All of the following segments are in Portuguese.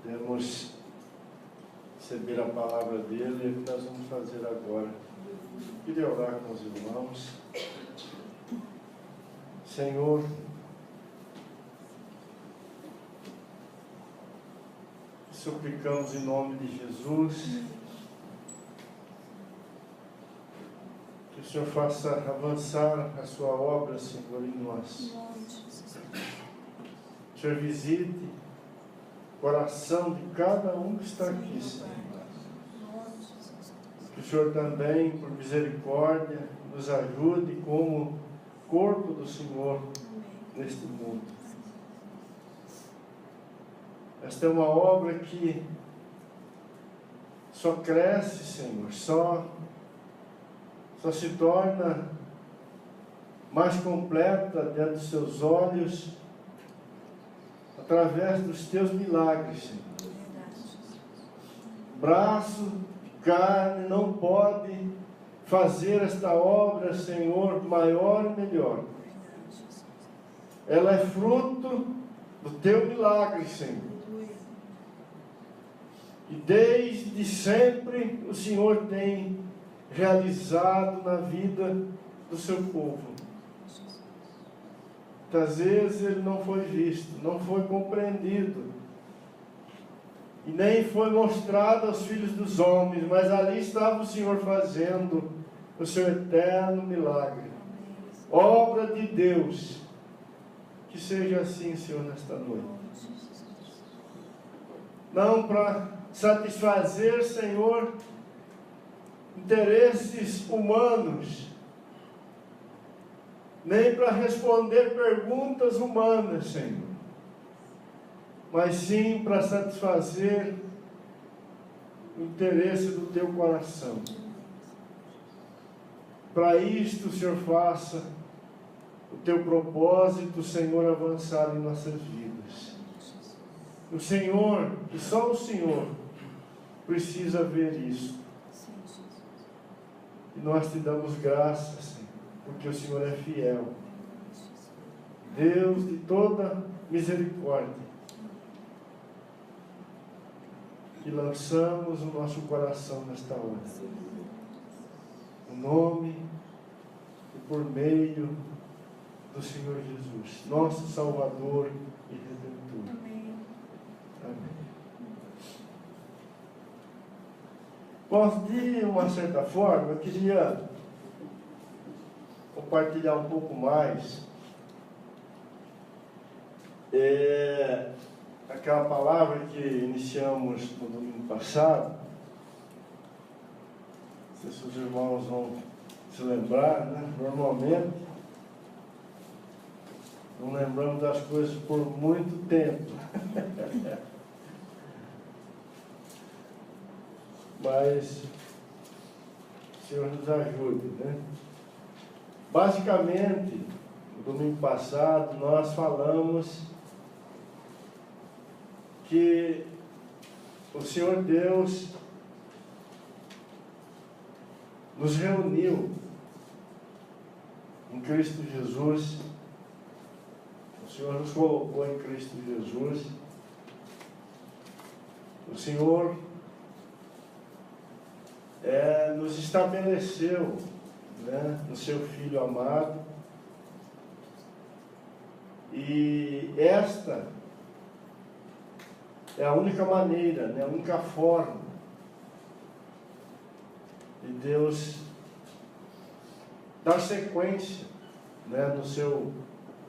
Podemos receber a palavra dele e é o que nós vamos fazer agora. Queria orar com os irmãos. Senhor, suplicamos em nome de Jesus que o Senhor faça avançar a sua obra, Senhor, em nós. O Senhor visite o coração de cada um que está aqui, Senhor. Que o Senhor também, por misericórdia, nos ajude como corpo do Senhor neste mundo. Esta é uma obra que só cresce, Senhor, só se torna mais completa diante dos seus olhos através dos teus milagres, Senhor. Braço de carne não pode fazer esta obra, Senhor, maior e melhor. Ela é fruto do teu milagre, Senhor. E desde sempre o Senhor tem realizado na vida do seu povo. Muitas vezes ele não foi visto, não foi compreendido, e nem foi mostrado aos filhos dos homens, mas ali estava o Senhor fazendo o seu eterno milagre. Obra de Deus. Que seja assim, Senhor, nesta noite. Não para satisfazer, Senhor, interesses humanos, nem para responder perguntas humanas, Senhor, mas sim para satisfazer o interesse do teu coração. Para isto, Senhor, faça o teu propósito, Senhor, avançar em nossas vidas. O Senhor, e só o Senhor, precisa ver isso. E nós te damos graças, Senhor, porque o Senhor é fiel. Deus de toda misericórdia. E lançamos o nosso coração nesta hora. No nome e por meio do Senhor Jesus, nosso Salvador e Redentor. Amém. Amém. Bom, de uma certa forma, eu queria compartilhar um pouco mais aquela palavra que iniciamos no domingo passado. Não sei se os irmãos vão se lembrar, né? Normalmente não lembramos das coisas por muito tempo. Mas o Senhor nos ajude, né? Basicamente, no domingo passado, nós falamos que o Senhor Deus nos reuniu em Cristo Jesus. O Senhor nos colocou em Cristo Jesus. O Senhor nos estabeleceu, né, no seu Filho amado. E esta é a única maneira, né, a única forma de Deus dar sequência, né, no seu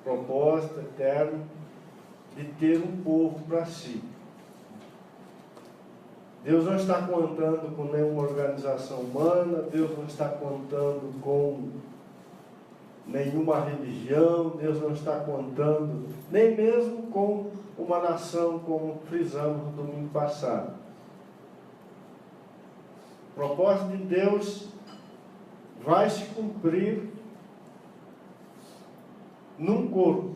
propósito eterno de ter um povo para si. Deus não está contando com nenhuma organização humana, Deus não está contando com nenhuma religião, Deus não está contando nem mesmo com uma nação, como frisamos no domingo passado. O propósito de Deus vai se cumprir num corpo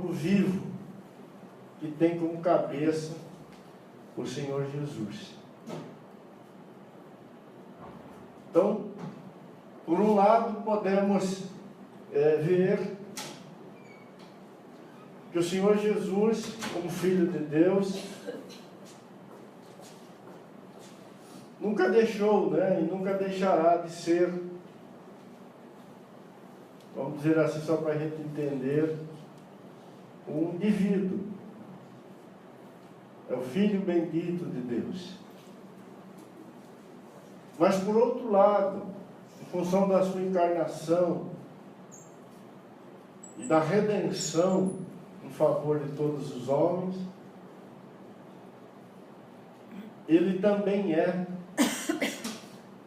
vivo, que tem como cabeça o Senhor Jesus. Então, por um lado, podemos ver que o Senhor Jesus, como Filho de Deus, nunca deixou, né, e nunca deixará de ser, vamos dizer assim, só para a gente entender, um indivíduo. É o Filho bendito de Deus. Mas, por outro lado, em função da sua encarnação e da redenção em favor de todos os homens, ele também é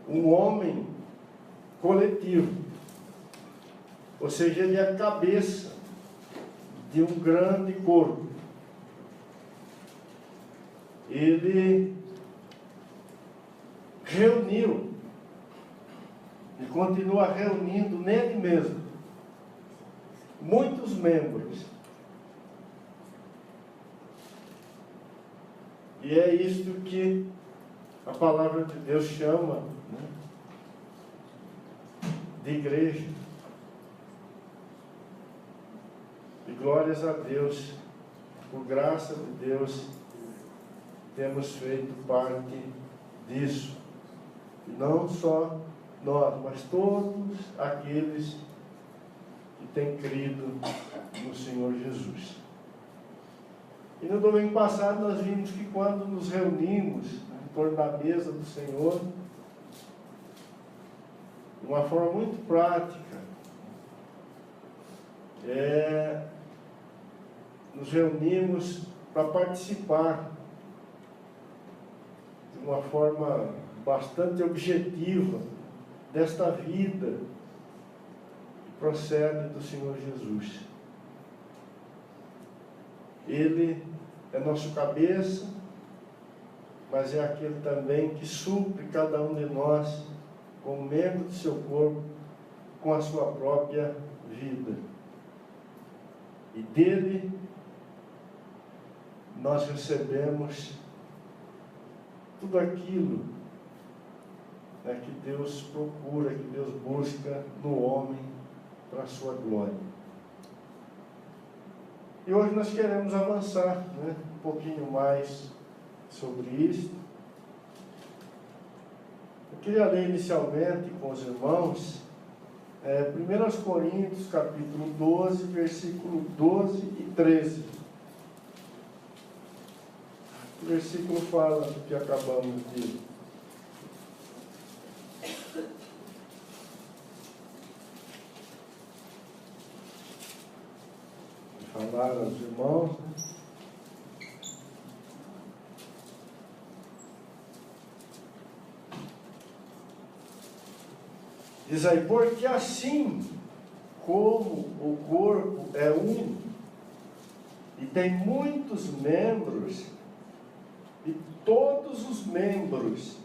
um homem coletivo. Ou seja, ele é a cabeça de um grande corpo. Ele reuniu e continua reunindo nele mesmo muitos membros. E é isto que a palavra de Deus chama, né, de igreja. E glórias a Deus, por graça de Deus, temos feito parte disso. E não só nós, mas todos aqueles que têm crido no Senhor Jesus. E no domingo passado nós vimos que quando nos reunimos em torno da mesa do Senhor, de uma forma muito prática, nos reunimos para participar de uma forma bastante objetiva desta vida que procede do Senhor Jesus. Ele é nosso cabeça, mas é aquele também que supre cada um de nós como membro do seu corpo com a sua própria vida. E dele nós recebemos tudo aquilo, né, que Deus procura, que Deus busca no homem para a sua glória. E hoje nós queremos avançar, né, um pouquinho mais sobre isso. Eu queria ler inicialmente com os irmãos 1 Coríntios capítulo 12, versículo 12 e 13. O versículo fala do que acabamos de falar aos irmãos. Diz aí, porque assim como o corpo é um e tem muitos membros, e todos os membros,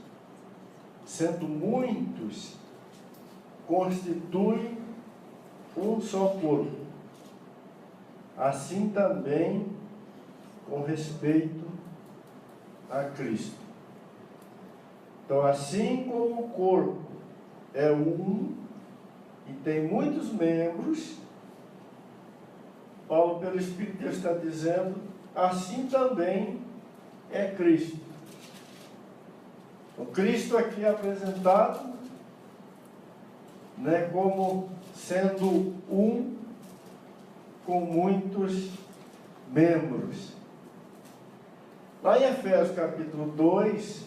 sendo muitos, constituem um só corpo. Assim também com respeito a Cristo. Então, assim como o corpo é um e tem muitos membros, Paulo, pelo Espírito de Deus, está dizendo, assim também é Cristo. O Cristo aqui é apresentado, né, como sendo um com muitos membros. Lá em Efésios capítulo 2,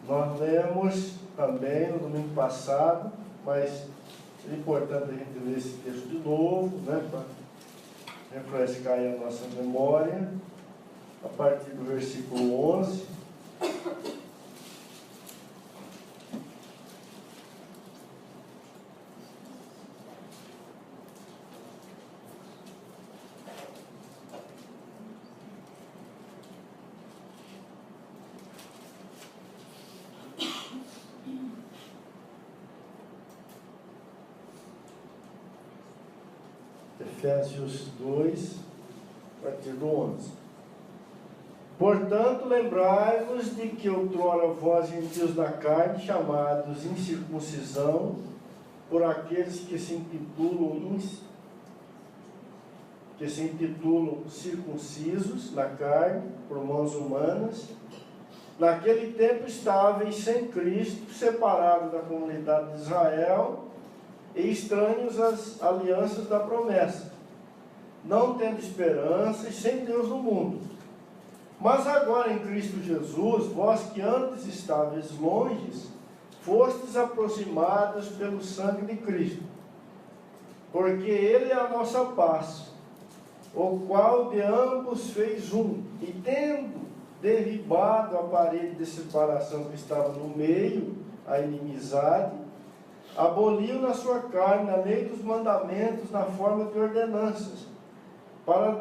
nós lemos também no domingo passado, mas é importante a gente ler esse texto de novo, né, para refrescar aí a nossa memória, a partir do versículo 11. Efésios 2, a partir do 11. Portanto, lembrai-vos de que outrora vós, gentios da carne, chamados incircuncisão, por aqueles que se que se intitulam circuncisos na carne, por mãos humanas, naquele tempo estáveis sem Cristo, separados da comunidade de Israel e estranhos às alianças da promessa, não tendo esperança e sem Deus no mundo. Mas agora em Cristo Jesus, vós que antes estáveis longes, fostes aproximados pelo sangue de Cristo, porque Ele é a nossa paz, o qual de ambos fez um, e tendo derribado a parede de separação que estava no meio, a inimizade, aboliu na sua carne a lei dos mandamentos na forma de ordenanças, para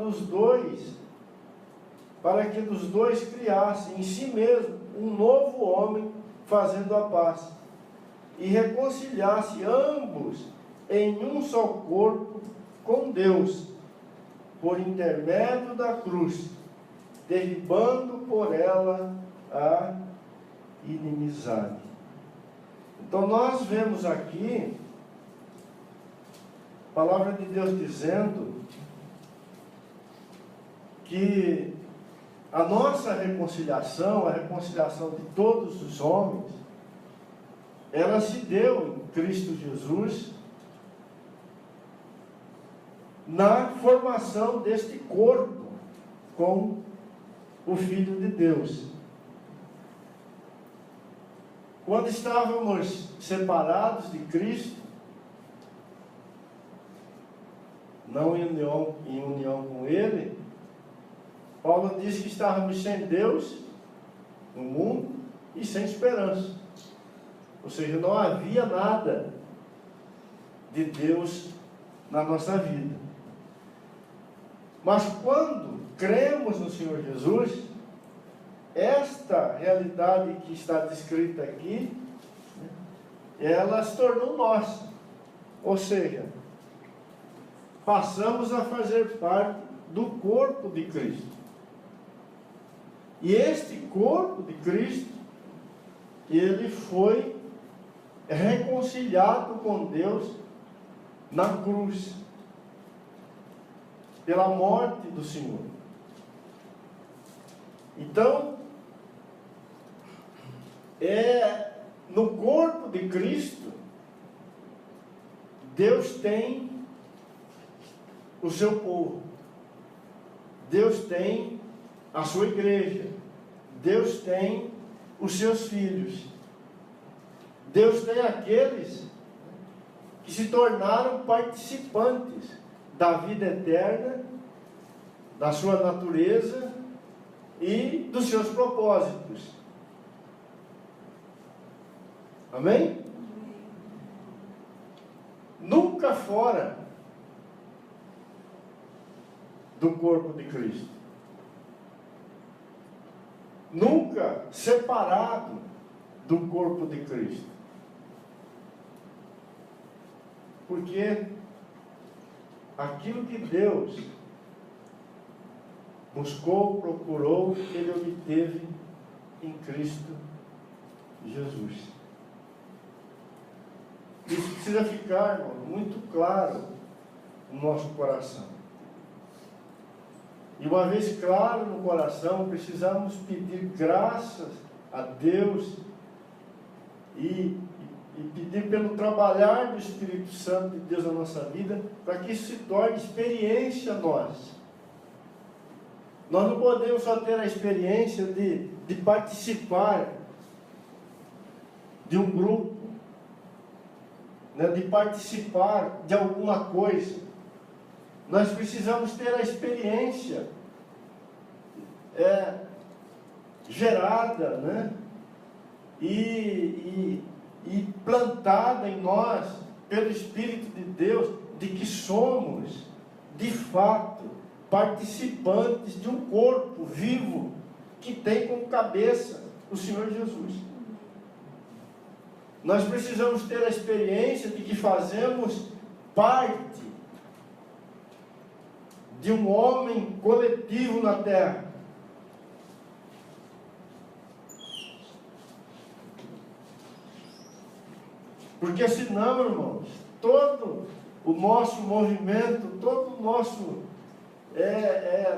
que dos dois criasse em si mesmo um novo homem, fazendo a paz, e reconciliasse ambos em um só corpo com Deus, por intermédio da cruz, derribando por ela a inimizade. Então nós vemos aqui a palavra de Deus dizendo que a nossa reconciliação, a reconciliação de todos os homens, ela se deu em Cristo Jesus na formação deste corpo com o Filho de Deus. Quando estávamos separados de Cristo, não em união com Ele, Paulo diz que estávamos sem Deus no mundo e sem esperança. Ou seja, não havia nada de Deus na nossa vida. Mas quando cremos no Senhor Jesus, esta realidade que está descrita aqui, ela se tornou nossa. Ou seja, passamos a fazer parte do corpo de Cristo. E este corpo de Cristo, ele foi reconciliado com Deus na cruz, pela morte do Senhor. Então, no corpo de Cristo, Deus tem o seu povo, Deus tem a sua igreja, Deus tem os seus filhos, Deus tem aqueles que se tornaram participantes da vida eterna, da sua natureza e dos seus propósitos. Amém? Nunca fora do corpo de Cristo. Nunca separado do corpo de Cristo. Porque aquilo que Deus buscou, procurou, Ele obteve em Cristo Jesus. Isso precisa ficar, irmão, muito claro no nosso coração. E uma vez claro no coração, precisamos pedir graças a Deus e pedir pelo trabalhar do Espírito Santo de Deus na nossa vida, para que isso se torne experiência nossa. Nós não podemos só ter a experiência de participar de um grupo, né, de participar de alguma coisa. Nós precisamos ter a experiência gerada, né, e plantada em nós pelo Espírito de Deus, de que somos, de fato, participantes de um corpo vivo que tem como cabeça o Senhor Jesus. Nós precisamos ter a experiência de que fazemos parte de um homem coletivo na terra. Porque senão, irmãos, todo o nosso movimento, todo o nosso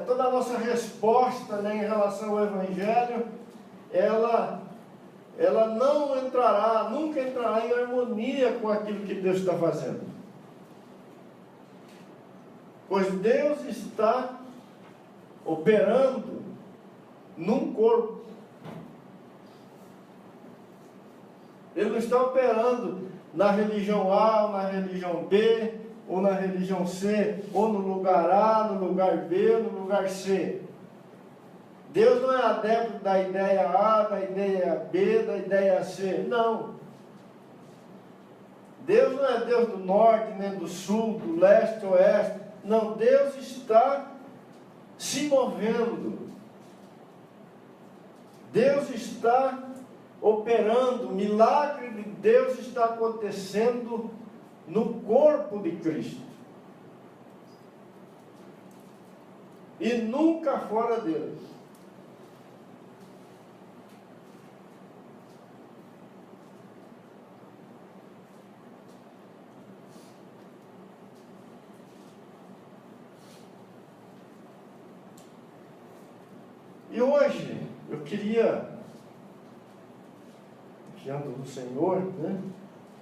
toda a nossa resposta, né, em relação ao Evangelho, ela não entrará, nunca entrará em harmonia com aquilo que Deus está fazendo. Pois Deus está operando num corpo. Ele não está operando na religião A, ou na religião B, ou na religião C, ou no lugar A, no lugar B, no lugar C. Deus não é adepto da ideia A, da ideia B, da ideia C. Não. Deus não é Deus do norte, nem do sul, do leste, oeste. Não, Deus está se movendo. Deus está operando. O milagre de Deus está acontecendo no corpo de Cristo. E nunca fora dele. E hoje, eu queria, diante do Senhor, né,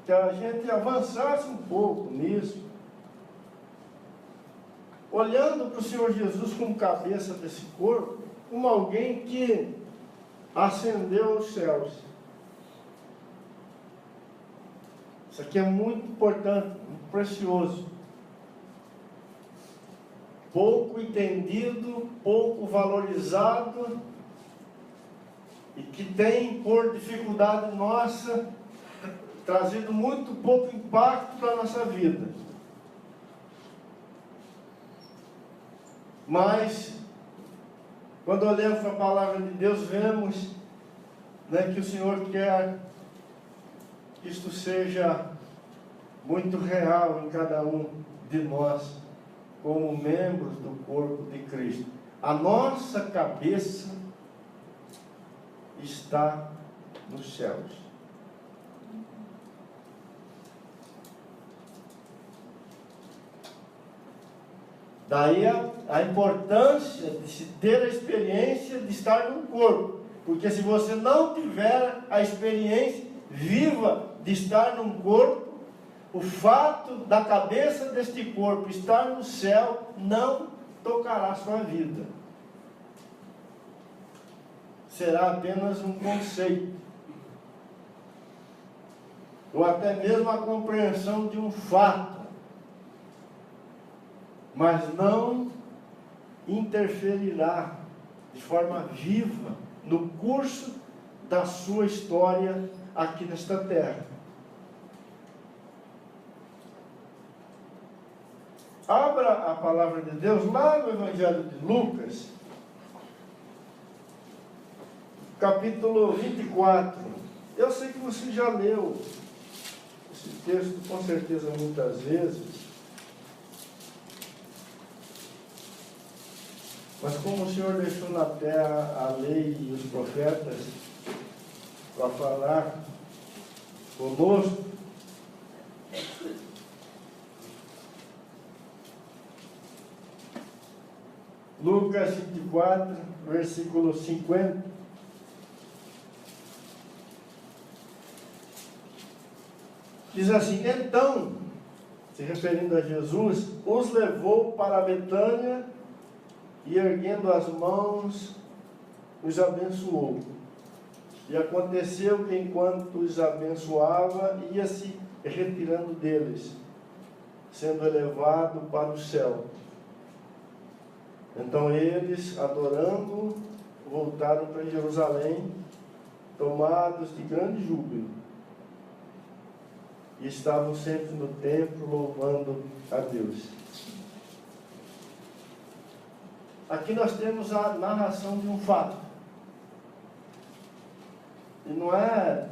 que a gente avançasse um pouco nisso, olhando para o Senhor Jesus como cabeça desse corpo, como alguém que ascendeu aos céus. Isso aqui é muito importante, muito precioso. Pouco entendido, pouco valorizado, e que tem, por dificuldade nossa, trazido muito pouco impacto para a nossa vida. Mas, quando olhamos para a palavra de Deus, vemos, né, que o Senhor quer que isto seja muito real em cada um de nós, como membros do corpo de Cristo. A nossa cabeça está nos céus. Daí a importância de se ter a experiência de estar no corpo. Porque se você não tiver a experiência viva de estar num corpo, o fato da cabeça deste corpo estar no céu não tocará a sua vida. Será apenas um conceito, ou até mesmo a compreensão de um fato, mas não interferirá de forma viva no curso da sua história aqui nesta terra. Abra a palavra de Deus lá no Evangelho de Lucas, capítulo 24. Eu sei que você já leu esse texto com certeza muitas vezes, mas como o Senhor deixou na terra a lei e os profetas para falar conosco, Lucas 24, versículo 50. Diz assim: então, se referindo a Jesus, os levou para Betânia e, erguendo as mãos, os abençoou. E aconteceu que, enquanto os abençoava, ia se retirando deles, sendo elevado para o céu. Então eles, adorando, voltaram para Jerusalém, tomados de grande júbilo, e estavam sempre no templo louvando a Deus. Aqui nós temos a narração de um fato. E não é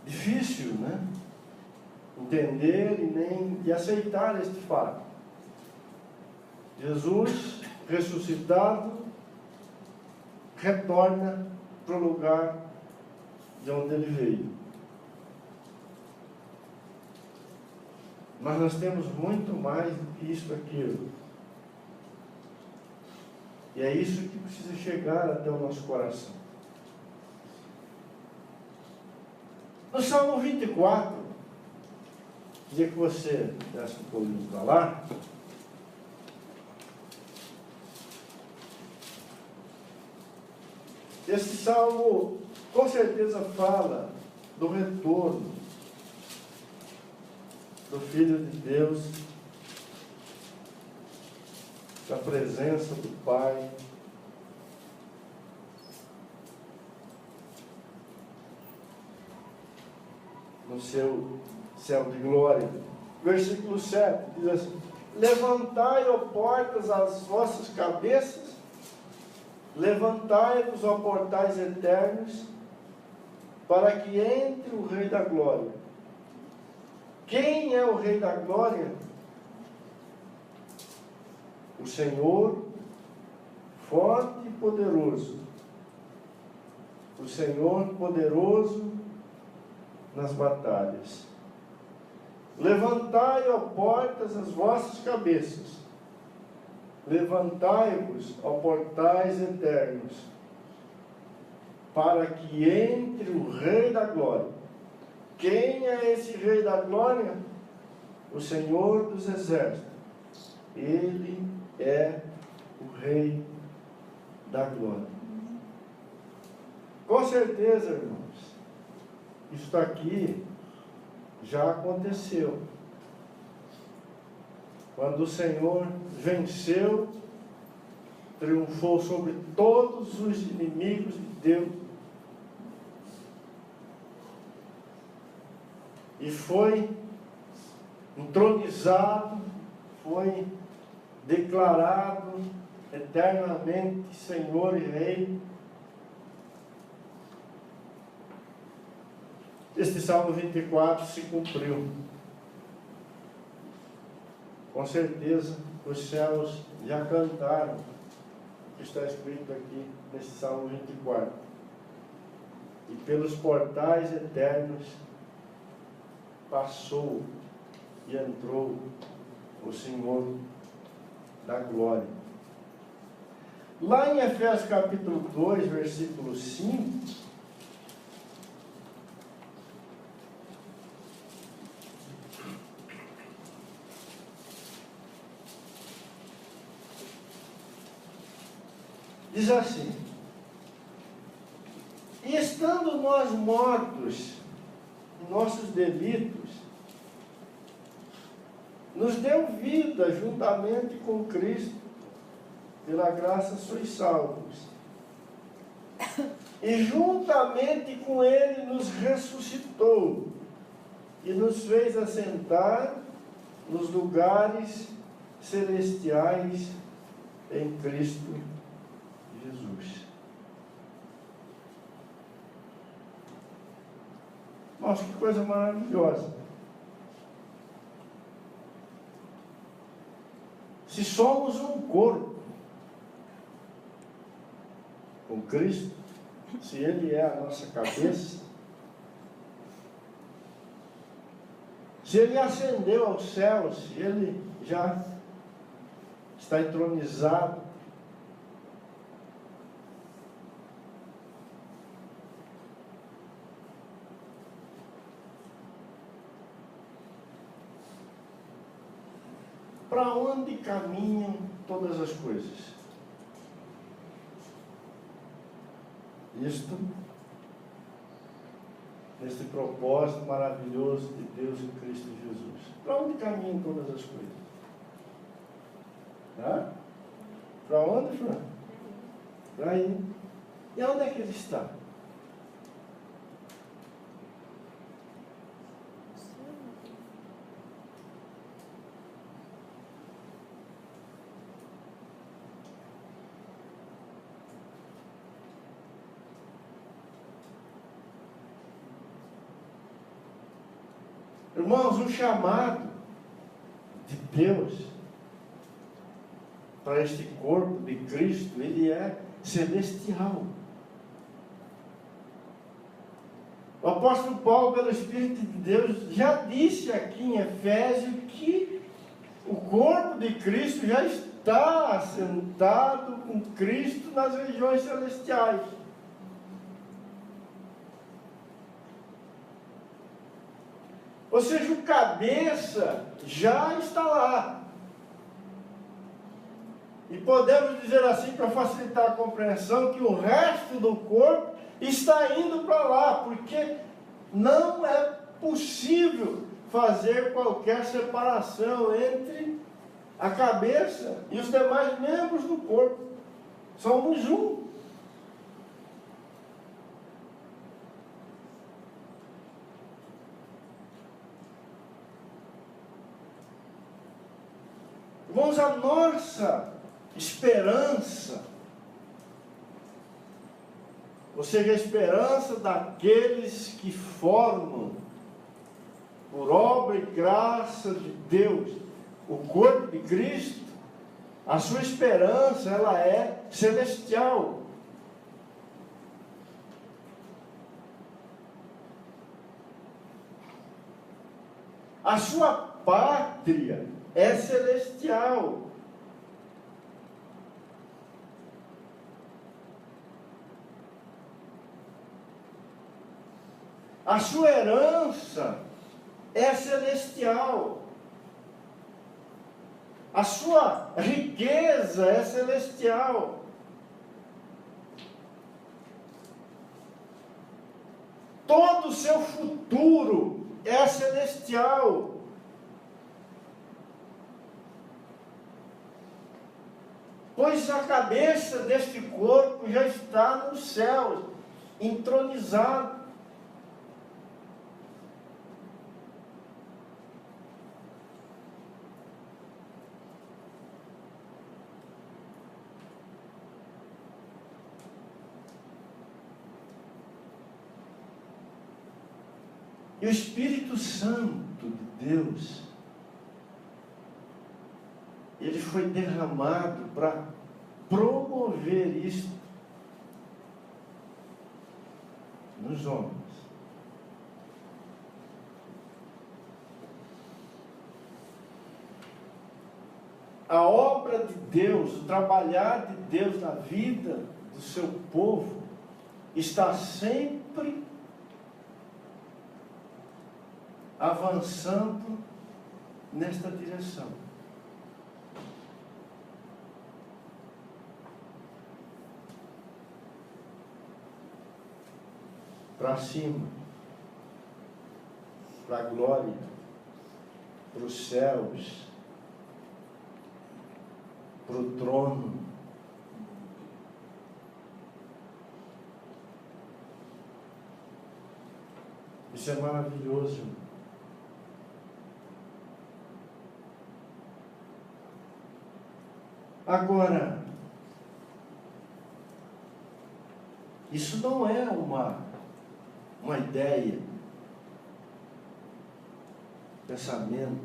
difícil, né, entender e aceitar este fato. Jesus, ressuscitado, retorna para o lugar de onde ele veio. Mas nós temos muito mais do que isso aqui. E é isso que precisa chegar até o nosso coração. No Salmo 24, queria que você desse um pulinho para lá. Esse salmo com certeza fala do retorno do Filho de Deus, da presença do Pai. No seu céu de glória. Versículo 7 diz assim: levantai, ó portas, as vossas cabeças, levantai-vos, ó portais eternos, para que entre o Rei da Glória. Quem é o Rei da Glória? O Senhor, forte e poderoso. O Senhor poderoso nas batalhas. Levantai, ó portas, as vossas cabeças. Levantai-vos, ó portais eternos, para que entre o Rei da Glória. Quem é esse Rei da Glória? O Senhor dos Exércitos. Ele é o Rei da Glória. Com certeza, irmãos, isso aqui já aconteceu. Quando o Senhor venceu, triunfou sobre todos os inimigos de Deus. E foi entronizado, foi declarado eternamente Senhor e Rei. Este Salmo 24 se cumpriu. Com certeza, os céus já cantaram o que está escrito aqui nesse Salmo 24. E pelos portais eternos passou e entrou o Senhor da glória. Lá em Efésios capítulo 2, versículo 5, diz assim: e estando nós mortos em nossos delitos, nos deu vida juntamente com Cristo, pela graça sois salvos. E juntamente com Ele nos ressuscitou e nos fez assentar nos lugares celestiais em Cristo Jesus. Nossa, que coisa maravilhosa. Se somos um corpo com Cristo, se Ele é a nossa cabeça, se Ele ascendeu aos céus, se Ele já está entronizado, para onde caminham todas as coisas? Isto, nesse propósito maravilhoso de Deus em Cristo Jesus. Para onde caminham todas as coisas? Tá? Para onde, Fran? Para aí. E onde é que ele está? Irmãos, o chamado de Deus para este corpo de Cristo, ele é celestial. O apóstolo Paulo, pelo Espírito de Deus, já disse aqui em Efésios que o corpo de Cristo já está assentado com Cristo nas regiões celestiais. Ou seja, o cabeça já está lá. E podemos dizer assim, para facilitar a compreensão, que o resto do corpo está indo para lá, porque não é possível fazer qualquer separação entre a cabeça e os demais membros do corpo. Somos um. Irmãos, a nossa esperança, ou seja, a esperança daqueles que formam, por obra e graça de Deus, o corpo de Cristo, a sua esperança, ela é celestial. A sua pátria é celestial. A sua herança é celestial. A sua riqueza é celestial. Todo o seu futuro é celestial. Pois a cabeça deste corpo já está nos céus, entronizado. E o Espírito Santo de Deus, ele foi derramado para promover isto nos homens. A obra de Deus, o trabalhar de Deus na vida do seu povo, está sempre avançando nesta direção. Para cima, para a glória, para os céus, para o trono. Isso é maravilhoso. Agora, isso não é uma ideia, pensamento.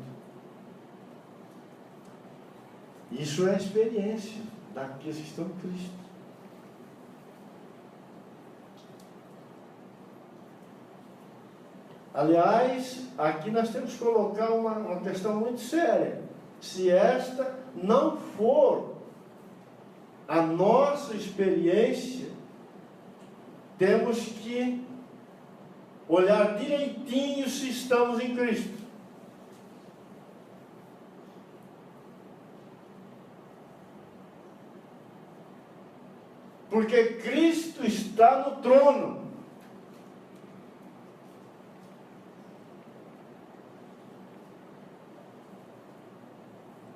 Isso é a experiência daqueles que estão em Cristo. Aliás, aqui nós temos que colocar uma questão muito séria. Se esta não for a nossa experiência, temos que olhar direitinho se estamos em Cristo. Porque Cristo está no trono.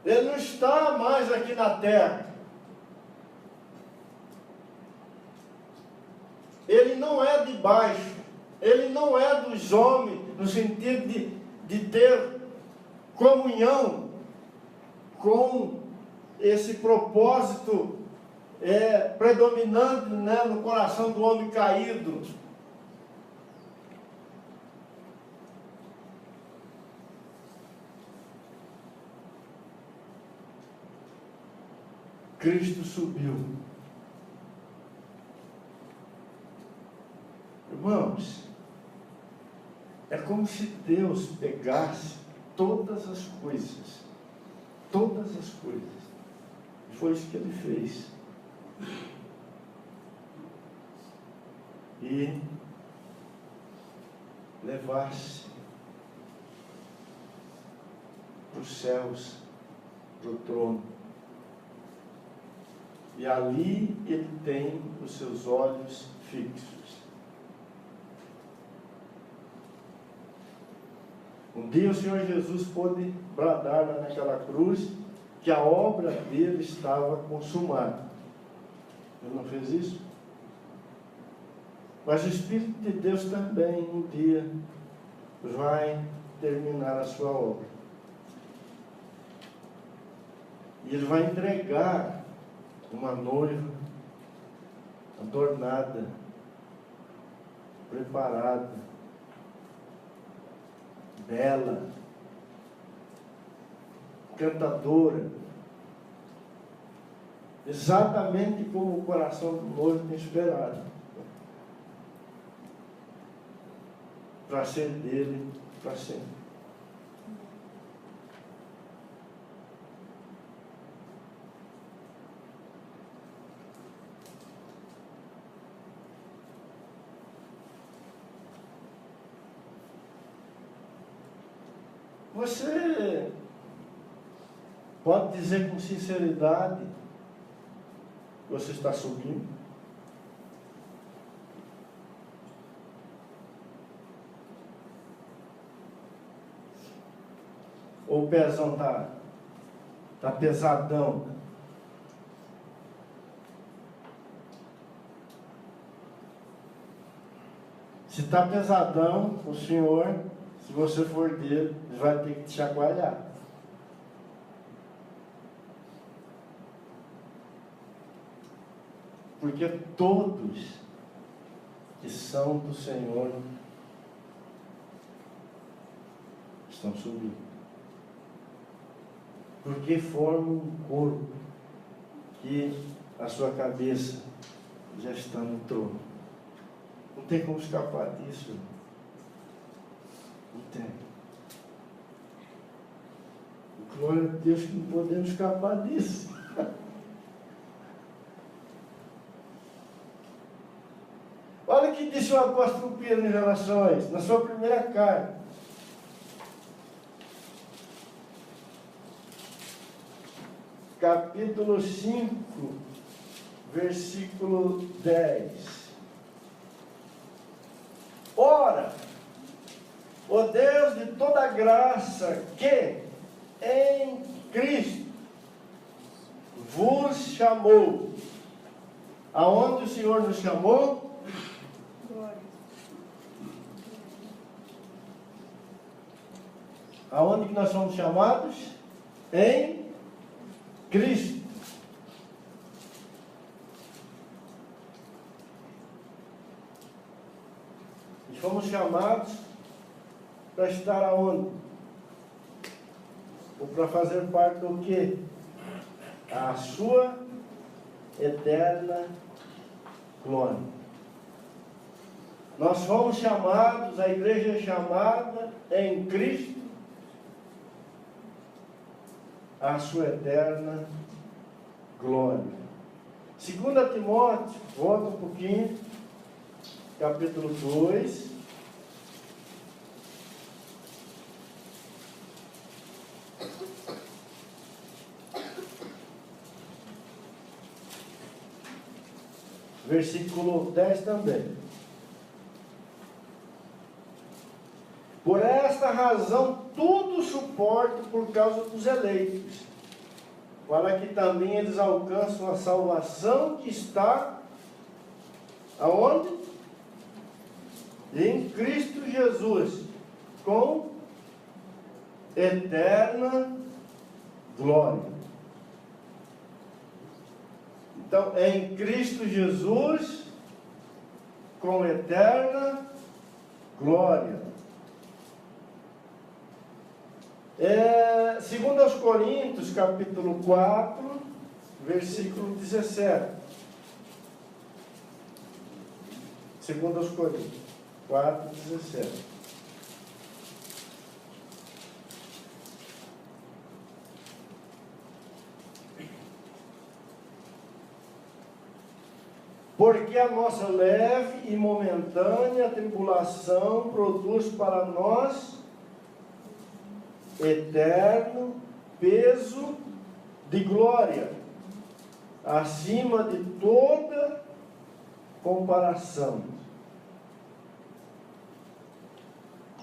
Ele não está mais aqui na terra. Ele não é de baixo. Ele não é dos homens, no sentido de ter comunhão com esse propósito predominante, né, no coração do homem caído. Cristo subiu. Irmãos, é como se Deus pegasse todas as coisas, Foi isso que ele fez. E levar-se para os céus, para o trono. E ali ele tem os seus olhos fixos. Um dia o Senhor Jesus pôde bradar lá naquela cruz que a obra dele estava consumada. Ele não fez isso? Mas o Espírito de Deus também um dia vai terminar a sua obra. E ele vai entregar uma noiva adornada, preparada, bela, cantadora, exatamente como o coração do noivo tem esperado, para ser dele para sempre. Você pode dizer com sinceridade que você está subindo? Ou o pezão está pesadão? Se está pesadão, o Senhor, se você for dele, vai ter que te chacoalhar. Porque todos que são do Senhor estão subindo. Porque formam um corpo que a sua cabeça já está no trono. Não tem como escapar disso. Não tem. Glória a Deus que não podemos escapar disso. Olha o que disse o apóstolo Pedro em relação a isso, na sua primeira carta. Capítulo 5, versículo 10. Ora, o Deus de toda graça que em Cristo vos chamou. Aonde o Senhor nos chamou? Glória. Aonde que nós somos chamados? Em Cristo. E fomos chamados para estar aonde? Ou para fazer parte do quê? A sua eterna glória. Nós fomos chamados, a igreja é chamada em Cristo a sua eterna glória. 2 Timóteo, volta um pouquinho, capítulo 2. Versículo 10 também. Por esta razão, tudo suporto por causa dos eleitos, para que também eles alcancem a salvação que está aonde? Em Cristo Jesus, com eterna glória. Então, em Cristo Jesus, com eterna glória. 2 aos Coríntios, capítulo 4, versículo 17. 2 aos Coríntios, 4, 17. Porque a nossa leve e momentânea tribulação produz para nós eterno peso de glória, acima de toda comparação.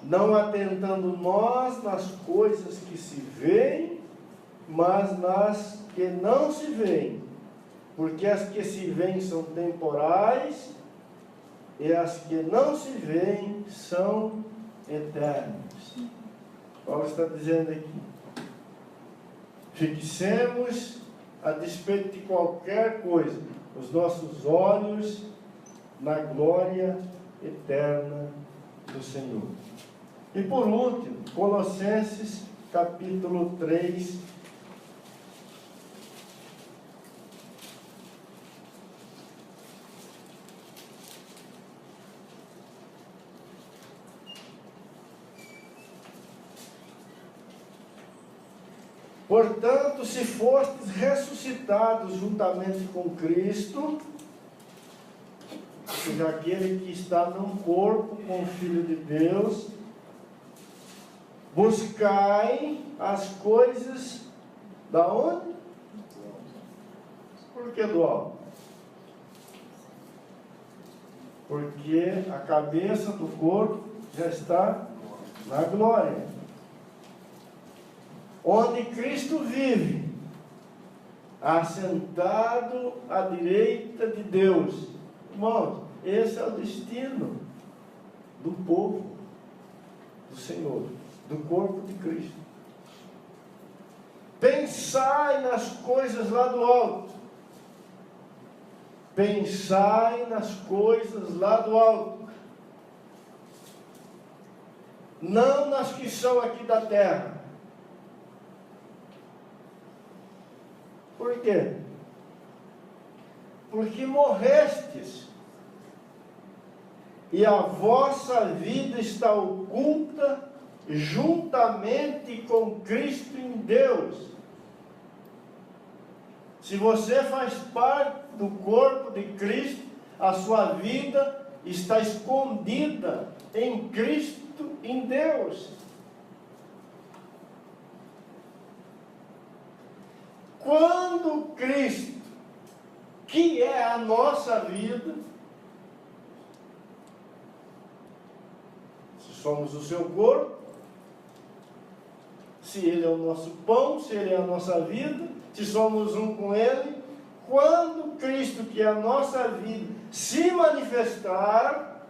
Não atentando nós nas coisas que se veem, mas nas que não se veem. Porque as que se veem são temporais, e as que não se veem são eternas. Paulo está dizendo aqui: fixemos, a despeito de qualquer coisa, os nossos olhos na glória eterna do Senhor. E por último, Colossenses capítulo 3, portanto, se fostes ressuscitados juntamente com Cristo, ou seja, aquele que está num corpo com o Filho de Deus, buscai as coisas da onde? Por que do alto? Porque a cabeça do corpo já está na glória, onde Cristo vive, assentado à direita de Deus. Irmãos, esse é o destino do povo do Senhor, do corpo de Cristo. Pensai nas coisas lá do alto. Pensai nas coisas lá do alto. Não nas que são aqui da terra. Por quê? Porque morrestes, e a vossa vida está oculta juntamente com Cristo em Deus. Se você faz parte do corpo de Cristo, a sua vida está escondida em Cristo em Deus. Quando Cristo, que é a nossa vida, se somos o seu corpo, se Ele é o nosso pão, se Ele é a nossa vida, se somos um com Ele, quando Cristo, que é a nossa vida, se manifestar,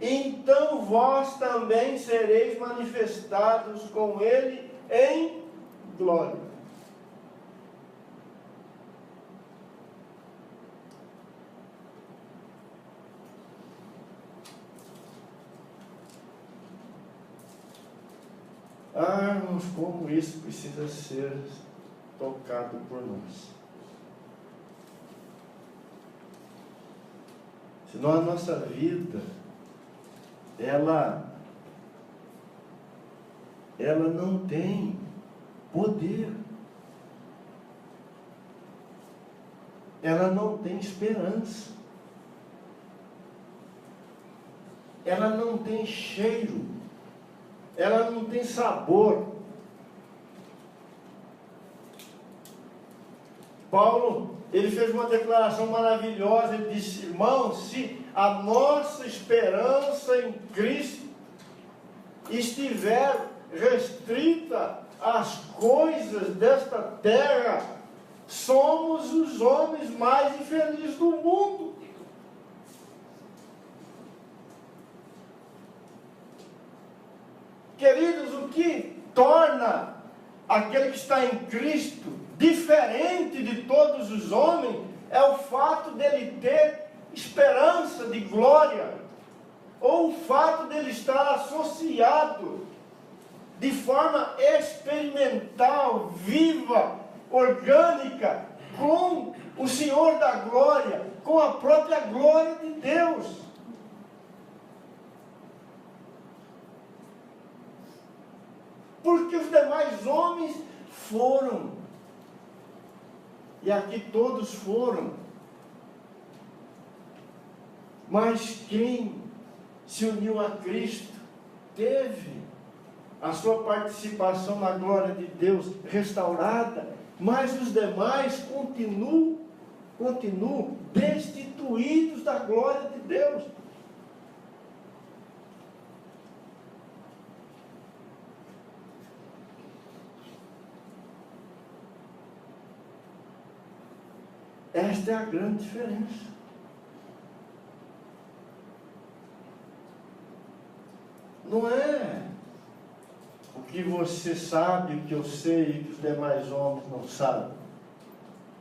então vós também sereis manifestados com Ele em glória. Ah, irmãos, como isso precisa ser tocado por nós. Senão a nossa vida, ela não tem poder. Ela não tem esperança. Ela não tem cheiro. Ela não tem sabor. Paulo, ele fez uma declaração maravilhosa. Ele disse: irmãos, se a nossa esperança em Cristo estiver restrita às coisas desta terra, somos os homens mais infelizes do mundo. Queridos, o que torna aquele que está em Cristo diferente de todos os homens é o fato dele ter esperança de glória, ou o fato dele estar associado de forma experimental, viva, orgânica, com o Senhor da glória, com a própria glória de Deus. Porque os demais homens foram, e aqui todos foram, Mas quem se uniu a Cristo teve a sua participação na glória de Deus restaurada, mas os demais continuam destituídos da glória de Deus. Esta é a grande diferença. Não é o que você sabe, o que eu sei e que os demais homens não sabem.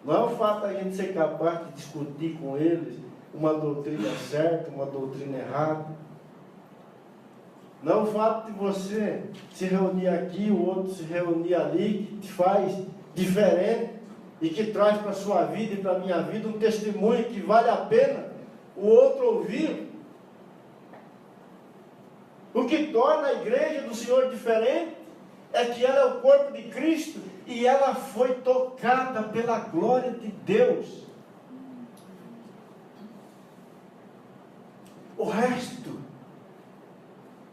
Não é o fato da gente ser capaz de discutir com eles uma doutrina certa, uma doutrina errada. Não é o fato de você se reunir aqui, o outro se reunir ali, que te faz diferente e que traz para a sua vida e para a minha vida um testemunho que vale a pena o outro ouvir. O que torna a igreja do Senhor diferente é que ela é o corpo de Cristo e ela foi tocada pela glória de Deus. O resto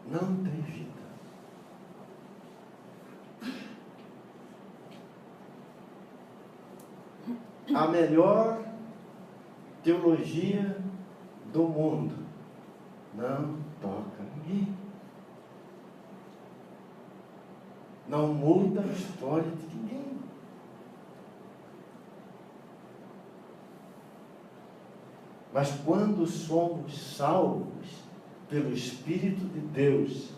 não tem vida. A melhor teologia do mundo não toca ninguém. Não muda a história de ninguém. Mas quando somos salvos pelo Espírito de Deus,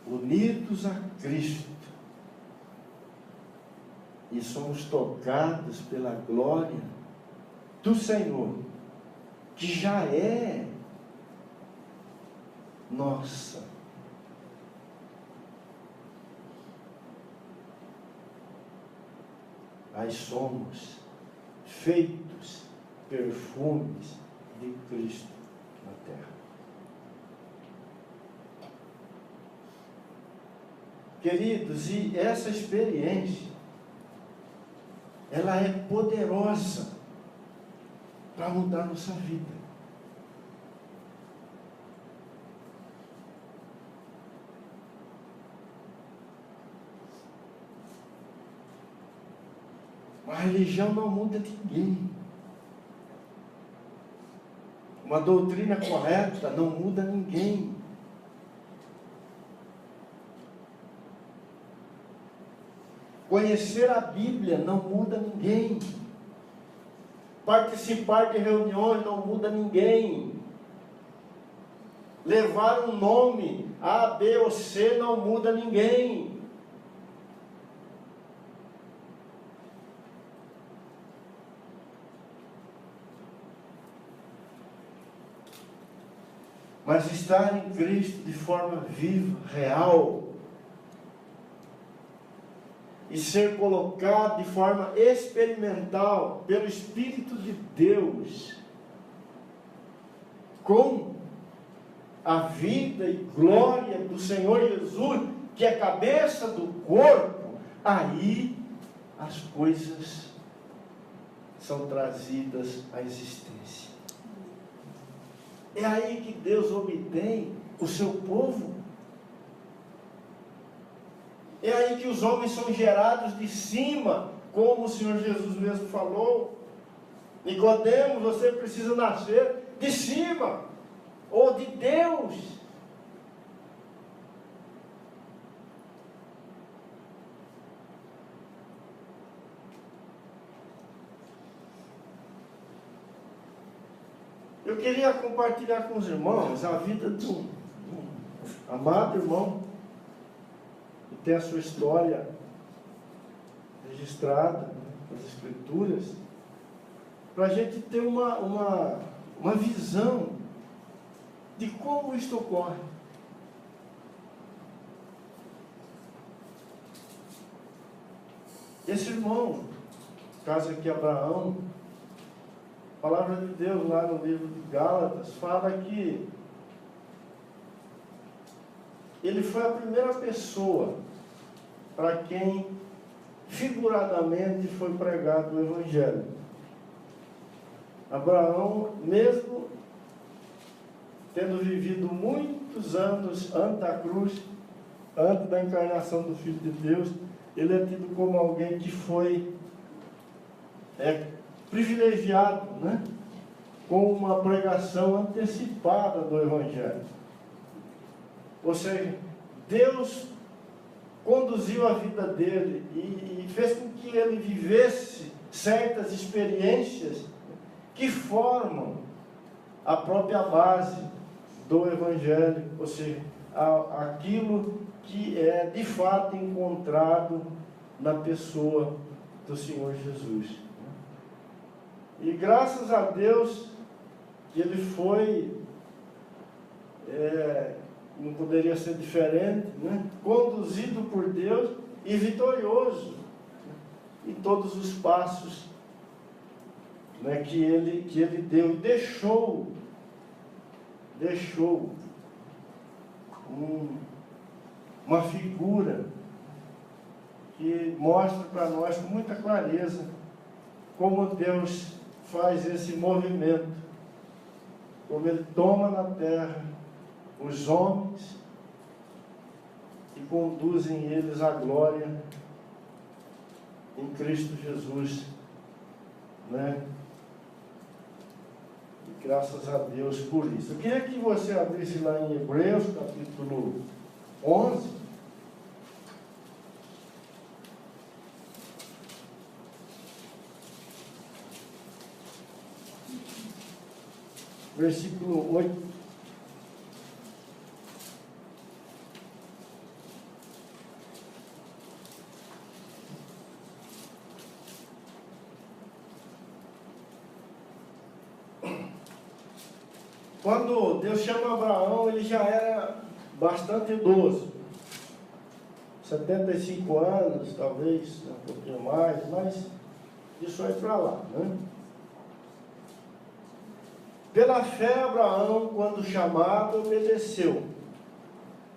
unidos a Cristo, e somos tocados pela glória do Senhor, que já é nossa. Aí somos feitos perfumes de Cristo na terra. Queridos, e essa experiência, ela é poderosa para mudar nossa vida. A religião não muda ninguém. Uma doutrina correta não muda ninguém. Conhecer a Bíblia não muda ninguém. Participar de reuniões não muda ninguém. Levar um nome A, B ou C não muda ninguém. Mas estar em Cristo de forma viva, real, e ser colocado de forma experimental pelo Espírito de Deus, com a vida e glória do Senhor Jesus, que é a cabeça do corpo, aí as coisas são trazidas à existência. É aí que Deus obtém o seu povo. É aí que os homens são gerados de cima, como o Senhor Jesus mesmo falou. Nicodemo, você precisa nascer de cima, ou de Deus. Eu queria compartilhar com os irmãos a vida de um amado irmão, que tem a sua história registrada nas Escrituras, para a gente ter uma visão de como isto ocorre. Esse irmão, caso aqui Abraão, a palavra de Deus lá no livro de Gálatas fala que ele foi a primeira pessoa para quem figuradamente foi pregado o Evangelho. Abraão, mesmo tendo vivido muitos anos antes da cruz, antes da encarnação do Filho de Deus, ele é tido como alguém que foi privilegiado, né? Com uma pregação antecipada do Evangelho. Ou seja, Deus conduziu a vida dele e fez com que ele vivesse certas experiências que formam a própria base do Evangelho, ou seja, aquilo que é de fato encontrado na pessoa do Senhor Jesus. E graças a Deus que ele foi, não poderia ser diferente, né? Conduzido por Deus e vitorioso em todos os passos, né, que ele deu e deixou uma figura que mostra para nós com muita clareza como Deus faz esse movimento, como Ele toma na terra os homens e conduzem eles à glória em Cristo Jesus, né? E graças a Deus por isso. Eu queria que você abrisse lá em Hebreus, capítulo 11. Versículo 8. Quando Deus chama Abraão, ele já era bastante idoso. 75 anos, talvez, um pouquinho mais, mas isso aí para lá, né? Pela fé, Abraão, quando chamado, obedeceu,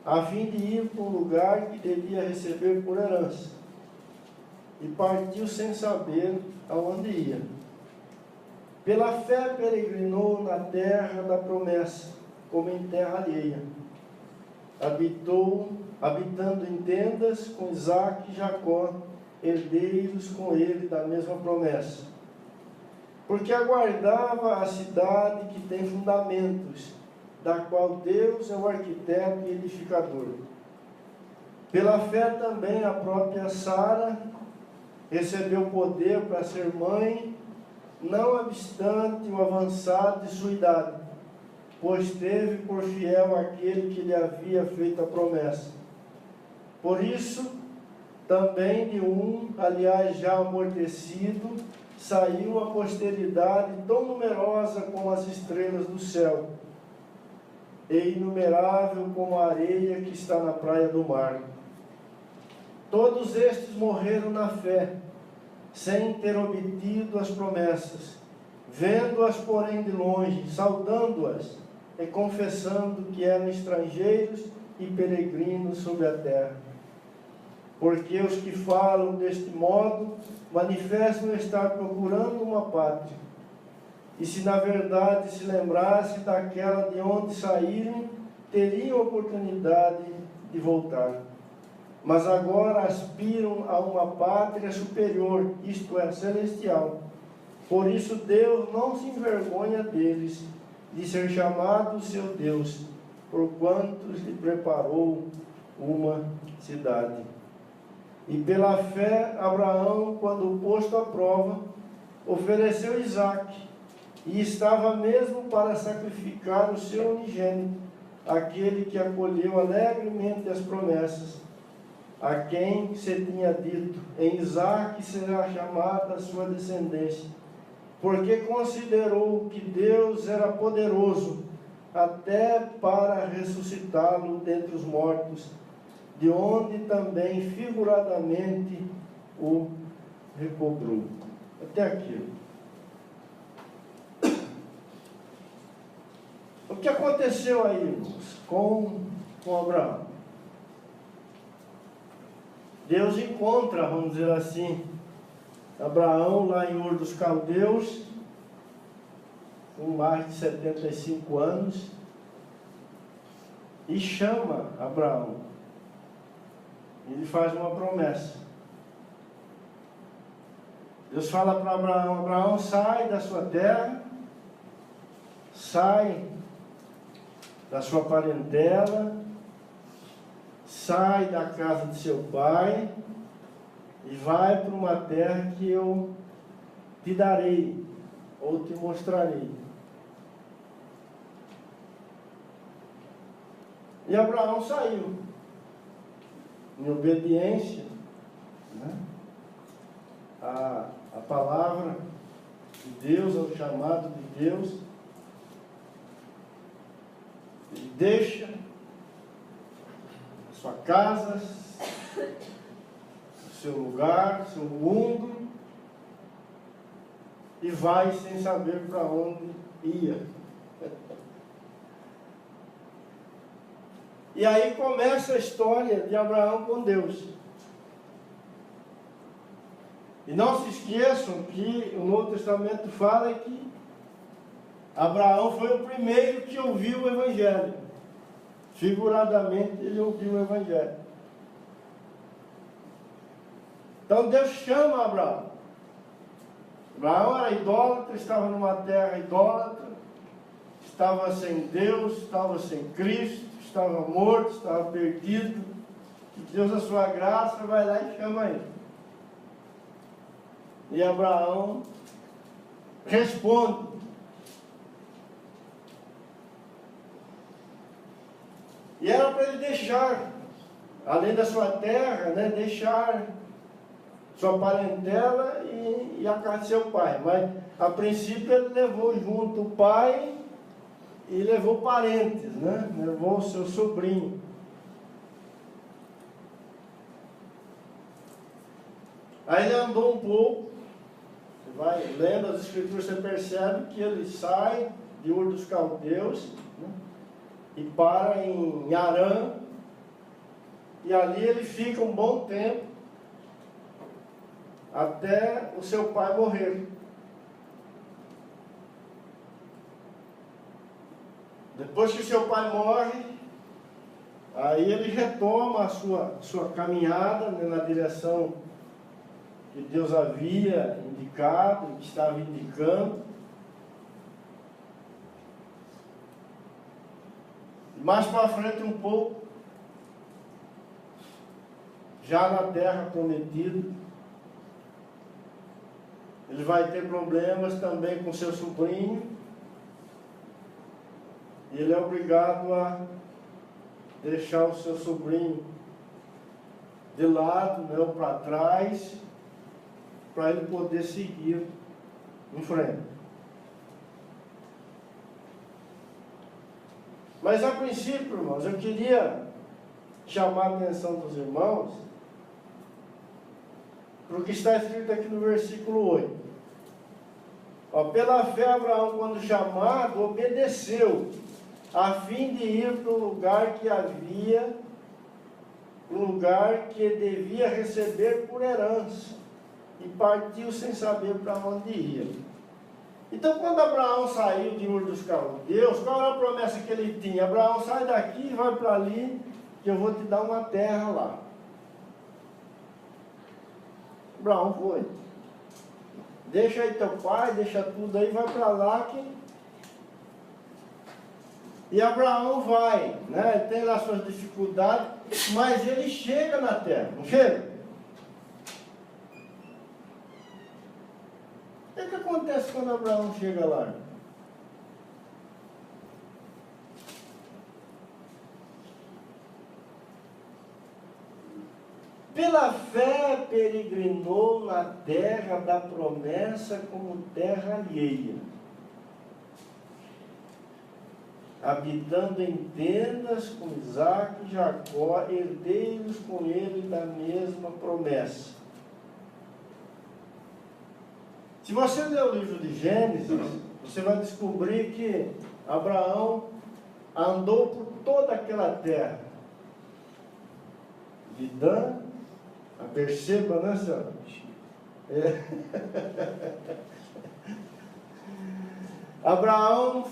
a fim de ir para um lugar que devia receber por herança, e partiu sem saber aonde ia. Pela fé, peregrinou na terra da promessa, como em terra alheia. Habitando em tendas com Isaque e Jacó, herdeiros com ele da mesma promessa. Porque aguardava a cidade que tem fundamentos, da qual Deus é o arquiteto e edificador. Pela fé também a própria Sara recebeu poder para ser mãe, não obstante o avançado de sua idade, pois teve por fiel aquele que lhe havia feito a promessa. Por isso, também de um, aliás já amortecido, saiu a posteridade tão numerosa como as estrelas do céu, e inumerável como a areia que está na praia do mar. Todos estes morreram na fé, sem ter obtido as promessas, vendo-as, porém, de longe, saudando-as e confessando que eram estrangeiros e peregrinos sobre a terra. Porque os que falam deste modo manifestam estar procurando uma pátria. E se na verdade se lembrassem daquela de onde saírem, teriam oportunidade de voltar. Mas agora aspiram a uma pátria superior, isto é, celestial. Por isso Deus não se envergonha deles, de ser chamado seu Deus, porquanto lhe preparou uma cidade. E pela fé, Abraão, quando posto à prova, ofereceu Isaque, e estava mesmo para sacrificar o seu unigênito, aquele que acolheu alegremente as promessas, a quem se tinha dito: em Isaque será chamada a sua descendência, porque considerou que Deus era poderoso até para ressuscitá-lo dentre os mortos, de onde também figuradamente o recobrou. Até aqui. O que aconteceu aí, irmãos, com Abraão? Deus encontra, vamos dizer assim, Abraão lá em Ur dos Caldeus, com mais de 75 anos, e chama Abraão. Ele faz uma promessa. Deus fala para Abraão: Abraão, sai da sua terra, sai da sua parentela, sai da casa de seu pai e vai para uma terra que eu te darei ou te mostrarei. E Abraão saiu em obediência, né, a palavra de Deus, ao chamado de Deus. Ele deixa a sua casa, o seu lugar, o seu mundo, e vai sem saber para onde ia. E aí começa a história de Abraão com Deus. E não se esqueçam que o Novo Testamento fala que Abraão foi o primeiro que ouviu o Evangelho. Figuradamente, ele ouviu o Evangelho. Então Deus chama Abraão. Abraão era idólatra, estava numa terra idólatra, estava sem Deus, estava sem Cristo, estava morto, estava perdido. E Deus, na sua graça, vai lá e chama ele. E Abraão responde. E era para ele deixar, além da sua terra, né, deixar sua parentela e a casa de seu pai. Mas, a princípio, ele levou junto o pai e levou parentes, né? Levou o seu sobrinho. Aí ele andou um pouco. Você vai lendo as escrituras, você percebe que ele sai de Ur dos Caldeus, né, e para em Harã. E ali ele fica um bom tempo, até o seu pai morrer. Depois que seu pai morre, aí ele retoma a sua caminhada, né, na direção que Deus havia indicado, que estava indicando. Mais para frente um pouco, já na terra prometida, ele vai ter problemas também com seu sobrinho. E ele é obrigado a deixar o seu sobrinho de lado, né, ou para trás, para ele poder seguir em frente. Mas a princípio, irmãos, eu queria chamar a atenção dos irmãos para o que está escrito aqui no versículo 8. Ó, pela fé, Abraão, quando chamado, obedeceu, a fim de ir para o lugar que havia, o lugar que devia receber por herança, e partiu sem saber para onde ia. Então, quando Abraão saiu de Ur dos Caldeus, qual era a promessa que ele tinha? Abraão, sai daqui e vai para ali, que eu vou te dar uma terra lá. Abraão foi. Deixa aí teu pai, deixa tudo aí, vai para lá que... E Abraão vai, né? Ele tem lá suas dificuldades, mas ele chega na terra, não chega? O que acontece quando Abraão chega lá? Pela fé peregrinou na terra da promessa como terra alheia, habitando em tendas com Isaque e Jacó, herdeiros com ele da mesma promessa. Se você ler o livro de Gênesis, você vai descobrir que Abraão andou por toda aquela terra, de Dan a Berseba, né, senhora? Abraão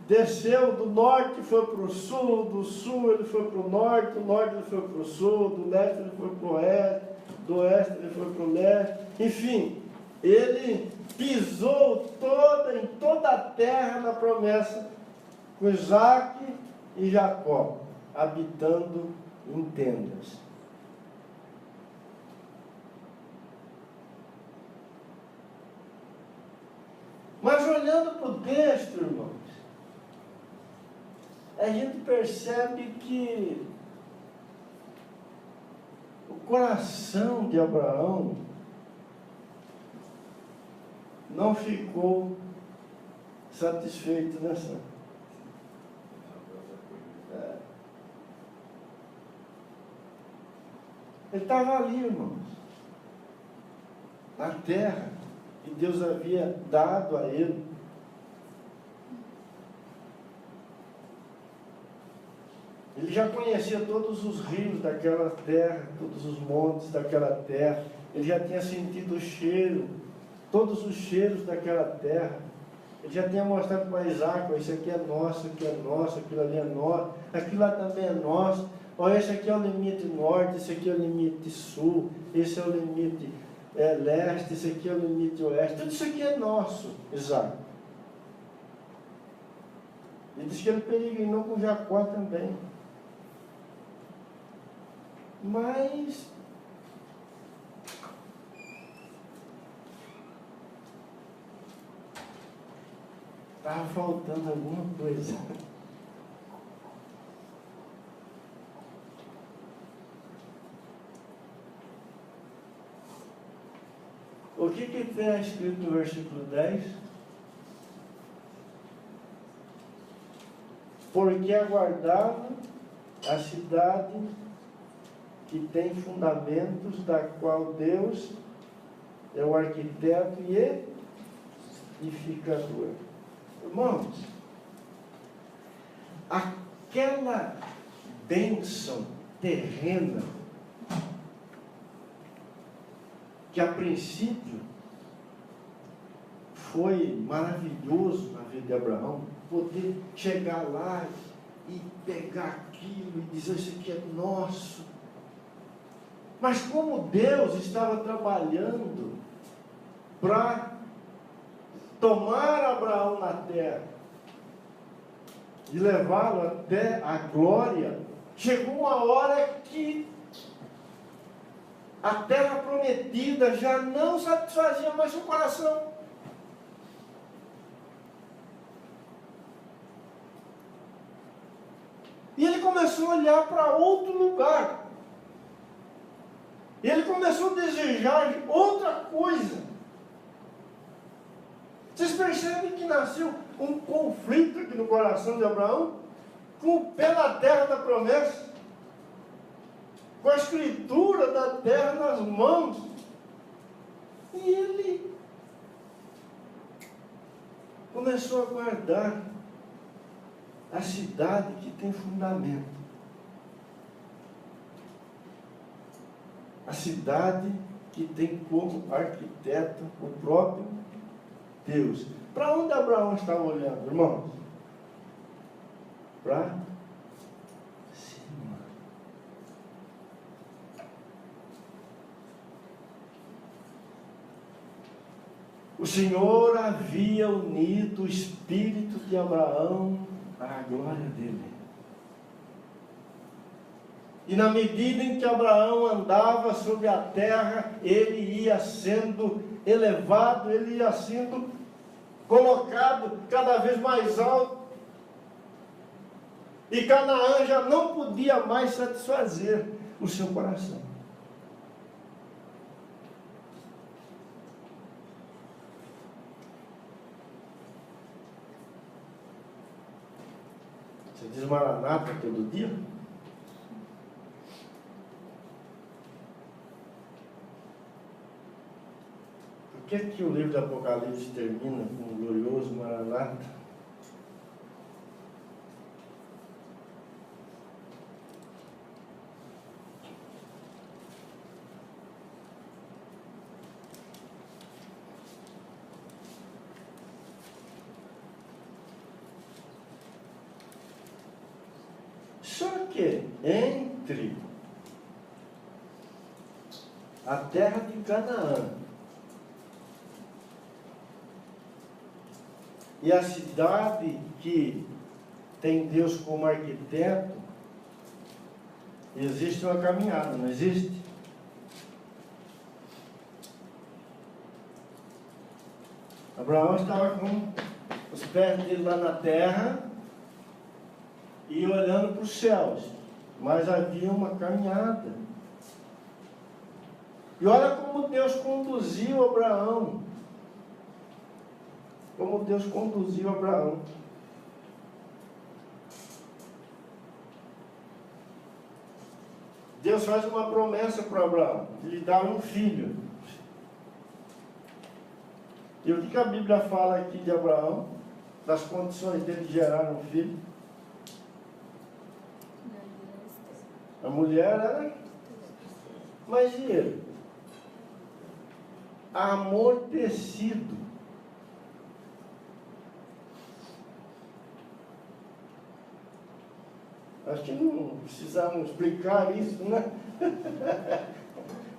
desceu do norte e foi para o sul, do sul ele foi para o norte, do norte ele foi para o sul, do leste ele foi para o oeste, do oeste ele foi para o leste, enfim, ele pisou em toda a terra da promessa, com Isaac e Jacó, habitando em tendas. Mas olhando para o texto, irmãos, a gente percebe que o coração de Abraão não ficou satisfeito nessa. Ele estava ali, irmãos, na terra que Deus havia dado a ele. Ele já conhecia todos os rios daquela terra, todos os montes daquela terra. Ele já tinha sentido o cheiro, todos os cheiros daquela terra. Ele já tinha mostrado para Isaac: isso aqui é nosso, aqui é nosso, aquilo ali é nosso, aquilo lá também é nosso. Olha, esse aqui é o limite norte, esse aqui é o limite sul, esse é o limite leste, esse aqui é o limite oeste. Tudo isso aqui é nosso, Isaac. Ele disse que ele peregrinou com Jacó também. Mas estava faltando alguma coisa. O que tem escrito no versículo 10? Porque aguardavam a cidade que tem fundamentos, da qual Deus é o arquiteto e edificador. Irmãos, aquela bênção terrena que a princípio foi maravilhoso na vida de Abraão, poder chegar lá e pegar aquilo e dizer: isso aqui é nosso. Mas como Deus estava trabalhando para tomar Abraão na terra e levá-lo até a glória, chegou uma hora que a terra prometida já não satisfazia mais o coração. E ele começou a olhar para outro lugar. Ele começou a desejar outra coisa. Vocês percebem que nasceu um conflito aqui no coração de Abraão, com o pé na terra da promessa, com a escritura da terra nas mãos. E ele começou a guardar a cidade que tem fundamento. A cidade que tem como arquiteto o próprio Deus. Para onde Abraão estava olhando, irmãos? Para cima. O Senhor havia unido o espírito de Abraão à glória dele. E na medida em que Abraão andava sobre a terra, ele ia sendo elevado, ele ia sendo colocado cada vez mais alto. E Canaã já não podia mais satisfazer o seu coração. Você diz Maranata todo dia? Por que o livro do Apocalipse termina com o glorioso Maranata? Só que entre a terra de Canaã e a cidade que tem Deus como arquiteto, existe uma caminhada, não existe? Abraão estava com os pés dele lá na terra e olhando para os céus, mas havia uma caminhada. E olha como Deus conduziu Abraão. Como Deus conduziu Abraão. Deus faz uma promessa para Abraão, de lhe dar um filho. E o que a Bíblia fala aqui de Abraão? Das condições dele de gerar um filho? A mulher era... Mas e ele? Amortecido. Acho que não precisamos explicar isso, né?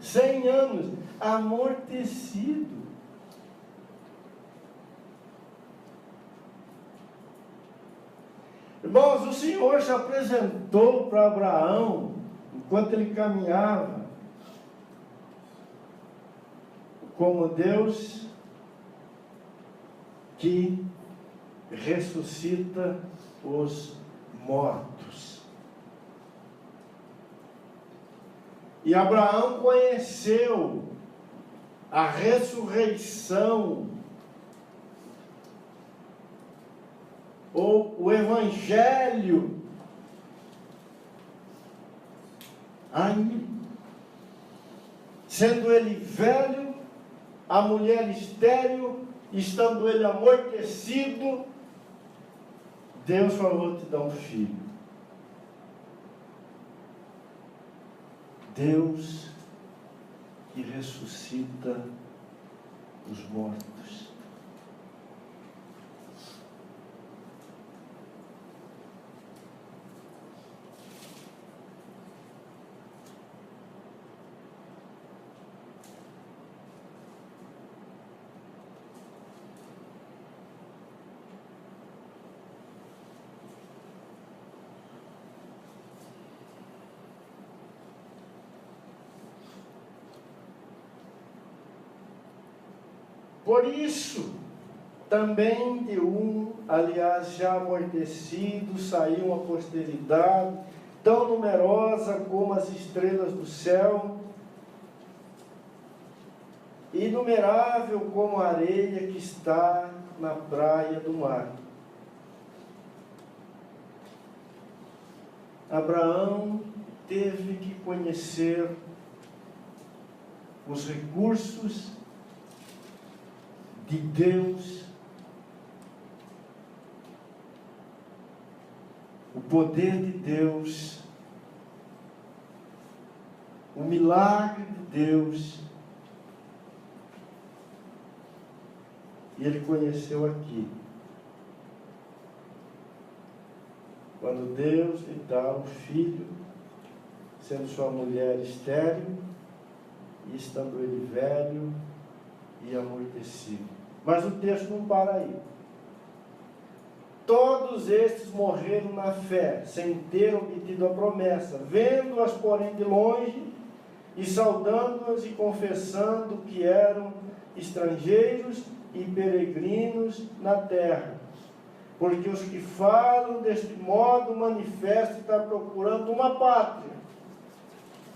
100 anos, amortecido. Irmãos, o Senhor se apresentou para Abraão, enquanto ele caminhava, como Deus que ressuscita os mortos. E Abraão conheceu a ressurreição, ou o Evangelho, aí, sendo ele velho, a mulher estéril, estando ele amortecido, Deus falou: te dar um filho. Deus que ressuscita os mortos. Por isso, também de um, aliás, já amortecido, saiu uma posteridade, tão numerosa como as estrelas do céu, inumerável como a areia que está na praia do mar. Abraão teve que conhecer os recursos de Deus, o poder de Deus, o milagre de Deus. E ele conheceu aqui, quando Deus lhe dá um filho, sendo sua mulher estéril, e estando ele velho e amortecido. Mas o texto não para aí. Todos estes morreram na fé, sem ter obtido a promessa, vendo-as, porém, de longe, e saudando-as e confessando que eram estrangeiros e peregrinos na terra. Porque os que falam deste modo manifestam estar procurando uma pátria.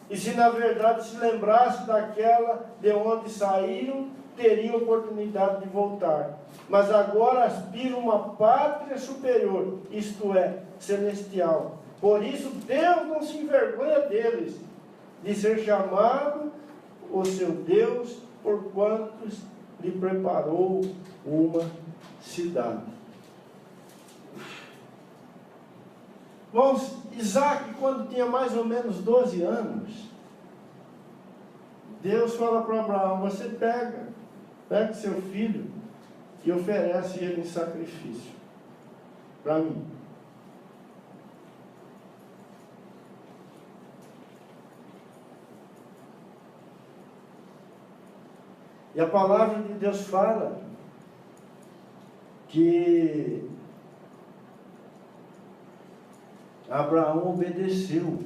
E se na verdade se lembrasse daquela de onde saíram, teriam oportunidade de voltar. Mas agora aspiram uma pátria superior, isto é, celestial. Por isso Deus não se envergonha deles, de ser chamado o seu Deus, por quantos lhe preparou uma cidade. Irmãos, Isaac, quando tinha mais ou menos 12 anos, Deus fala para Abraão: você pega seu filho e oferece ele em sacrifício para mim. E a palavra de Deus fala que Abraão obedeceu.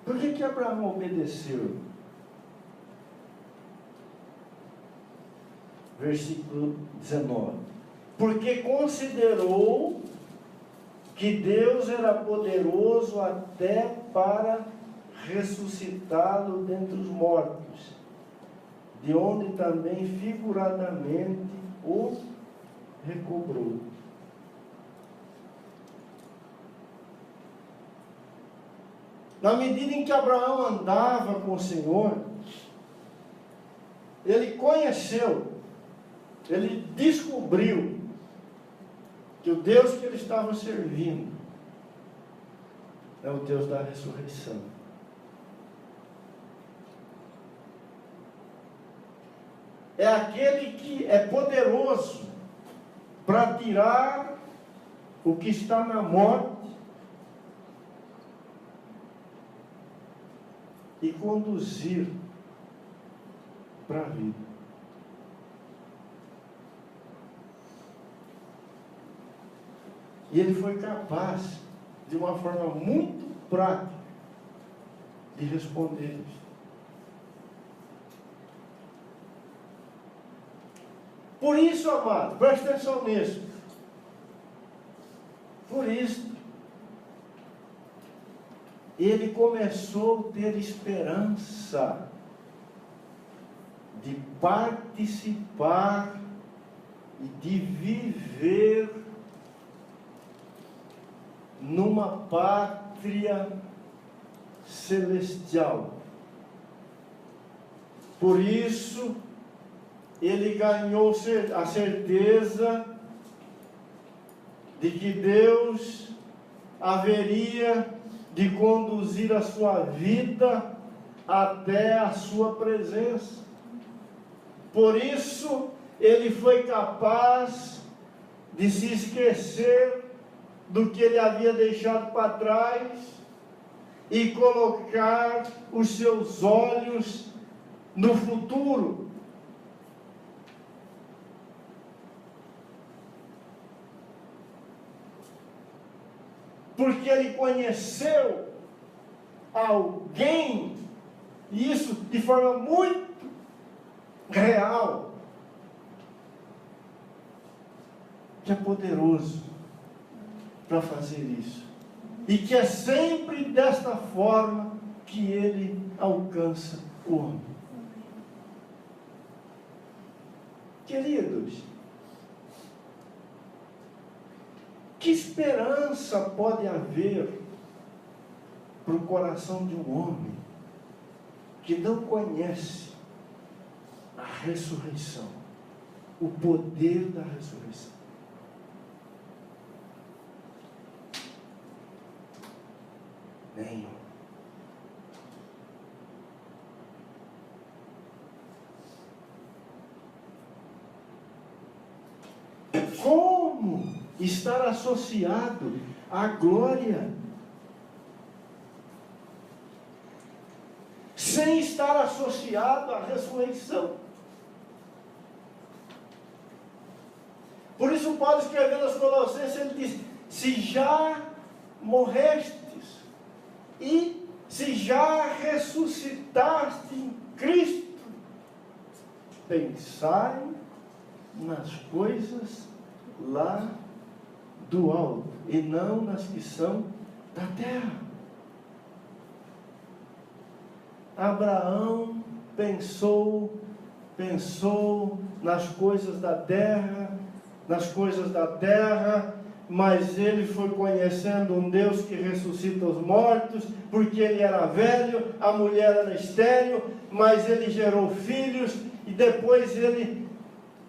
Por que Abraão obedeceu? Versículo 19. Porque considerou que Deus era poderoso até para ressuscitá-lo dentre os mortos, de onde também figuradamente o recobrou. Na medida em que Abraão andava com o Senhor, ele conheceu, ele descobriu que o Deus que ele estava servindo é o Deus da ressurreição. É aquele que é poderoso para tirar o que está na morte e conduzir para a vida. E ele foi capaz, de uma forma muito prática, de responder isso. Por isso, amado, preste atenção nisso. Por isso, ele começou a ter esperança de participar e de viver numa pátria celestial. Por isso, ele ganhou a certeza de que Deus haveria de conduzir a sua vida até a sua presença. Por isso, ele foi capaz de se esquecer do que ele havia deixado para trás e colocar os seus olhos no futuro. Porque ele conheceu alguém, e isso de forma muito real, que é poderoso para fazer isso. E que é sempre desta forma que ele alcança o homem. Queridos, que esperança pode haver para o coração de um homem que não conhece a ressurreição, o poder da ressurreição? Nenhum. Como estar associado à glória sem estar associado à ressurreição? Por isso Paulo, escrevendo aos Colossenses, ele diz: se já morrestes e se já ressuscitaste em Cristo, pensai nas coisas lá do alto, e não nas que são da terra. Abraão pensou nas coisas da terra, mas ele foi conhecendo um Deus que ressuscita os mortos, porque ele era velho, a mulher era estéril, mas ele gerou filhos, e depois ele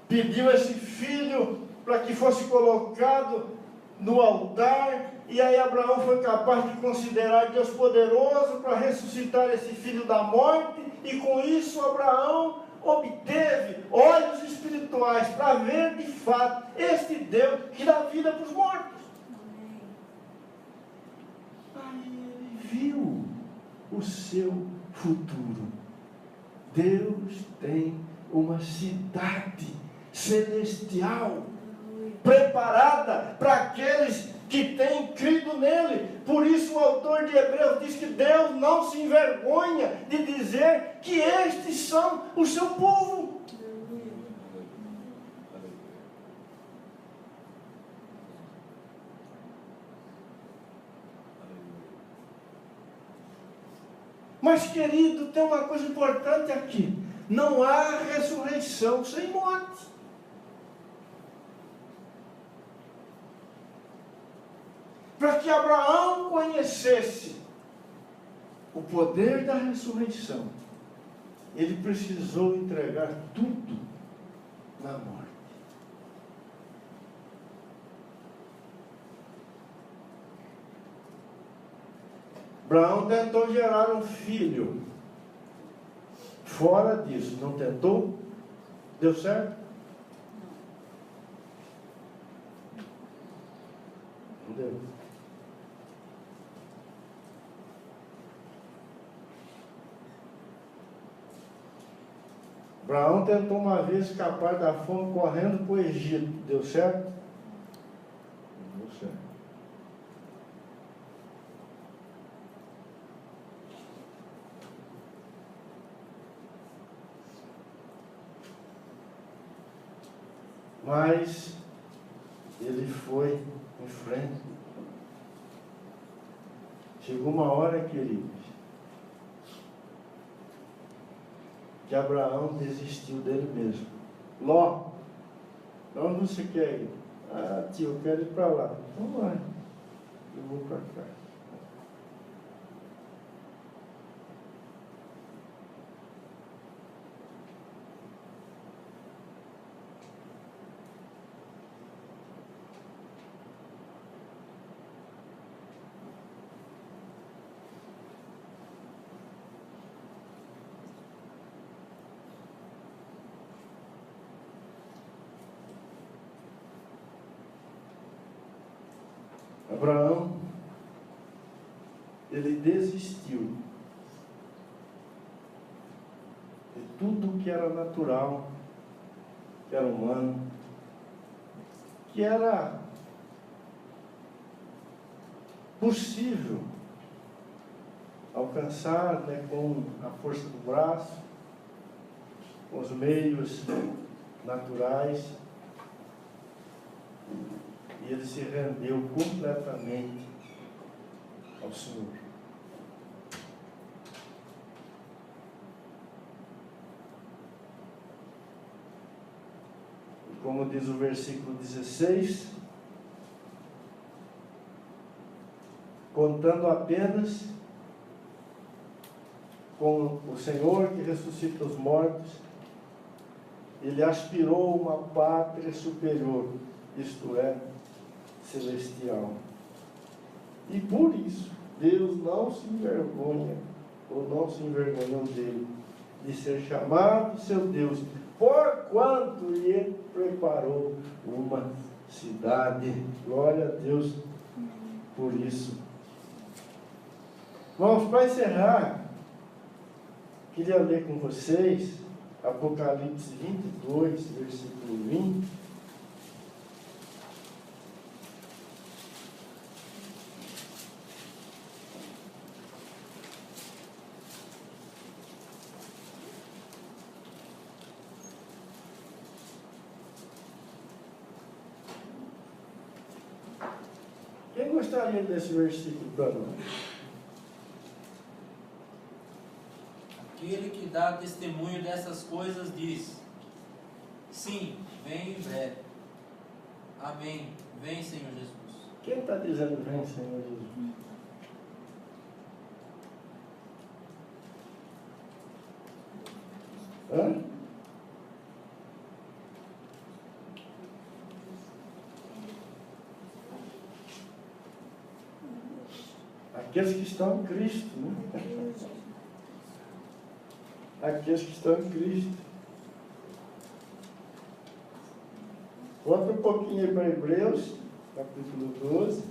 pediu esse filho para que fosse colocado no altar, e aí Abraão foi capaz de considerar Deus poderoso para ressuscitar esse filho da morte, e com isso Abraão obteve olhos espirituais para ver de fato este Deus que dá vida para os mortos. Aí ele viu o seu futuro. Deus tem uma cidade celestial preparada para aqueles que têm crido nele. Por isso o autor de Hebreus diz que Deus não se envergonha de dizer que estes são o seu povo. Mas, querido, tem uma coisa importante aqui: não há ressurreição sem morte. Para que Abraão conhecesse o poder da ressurreição, ele precisou entregar tudo na morte. Abraão tentou gerar um filho. Fora disso, não tentou? Deu certo? Não deu. Abraão tentou uma vez escapar da fome correndo para o Egito. Deu certo? Não deu certo. Mas ele foi em frente. Chegou uma hora, queridos, que Abraão desistiu dele mesmo. Ló, onde você quer ir? Ah, tio, eu quero ir para lá. Então vai, eu vou para cá. Abraão, ele desistiu de tudo que era natural, que era humano, que era possível alcançar, com a força do braço, com os meios naturais. E ele se rendeu completamente ao Senhor. E como diz o versículo 16, contando apenas com o Senhor que ressuscita os mortos, ele aspirou uma pátria superior, isto é, celestial. E por isso, Deus não se envergonha, ou não se envergonhou dele, de ser chamado seu Deus, porquanto lhe preparou uma cidade. Glória a Deus por isso. Vamos, para encerrar, queria ler com vocês Apocalipse 22, versículo 20. Quem gostaria desse versículo para nós? Aquele que dá testemunho dessas coisas diz: sim, vem em breve. Amém. Vem, Senhor Jesus. Quem está dizendo vem, Senhor Jesus? Hã? Aqueles que estão em Cristo, né? Aqueles que estão em Cristo. Volta um pouquinho aí para Hebreus, capítulo 12.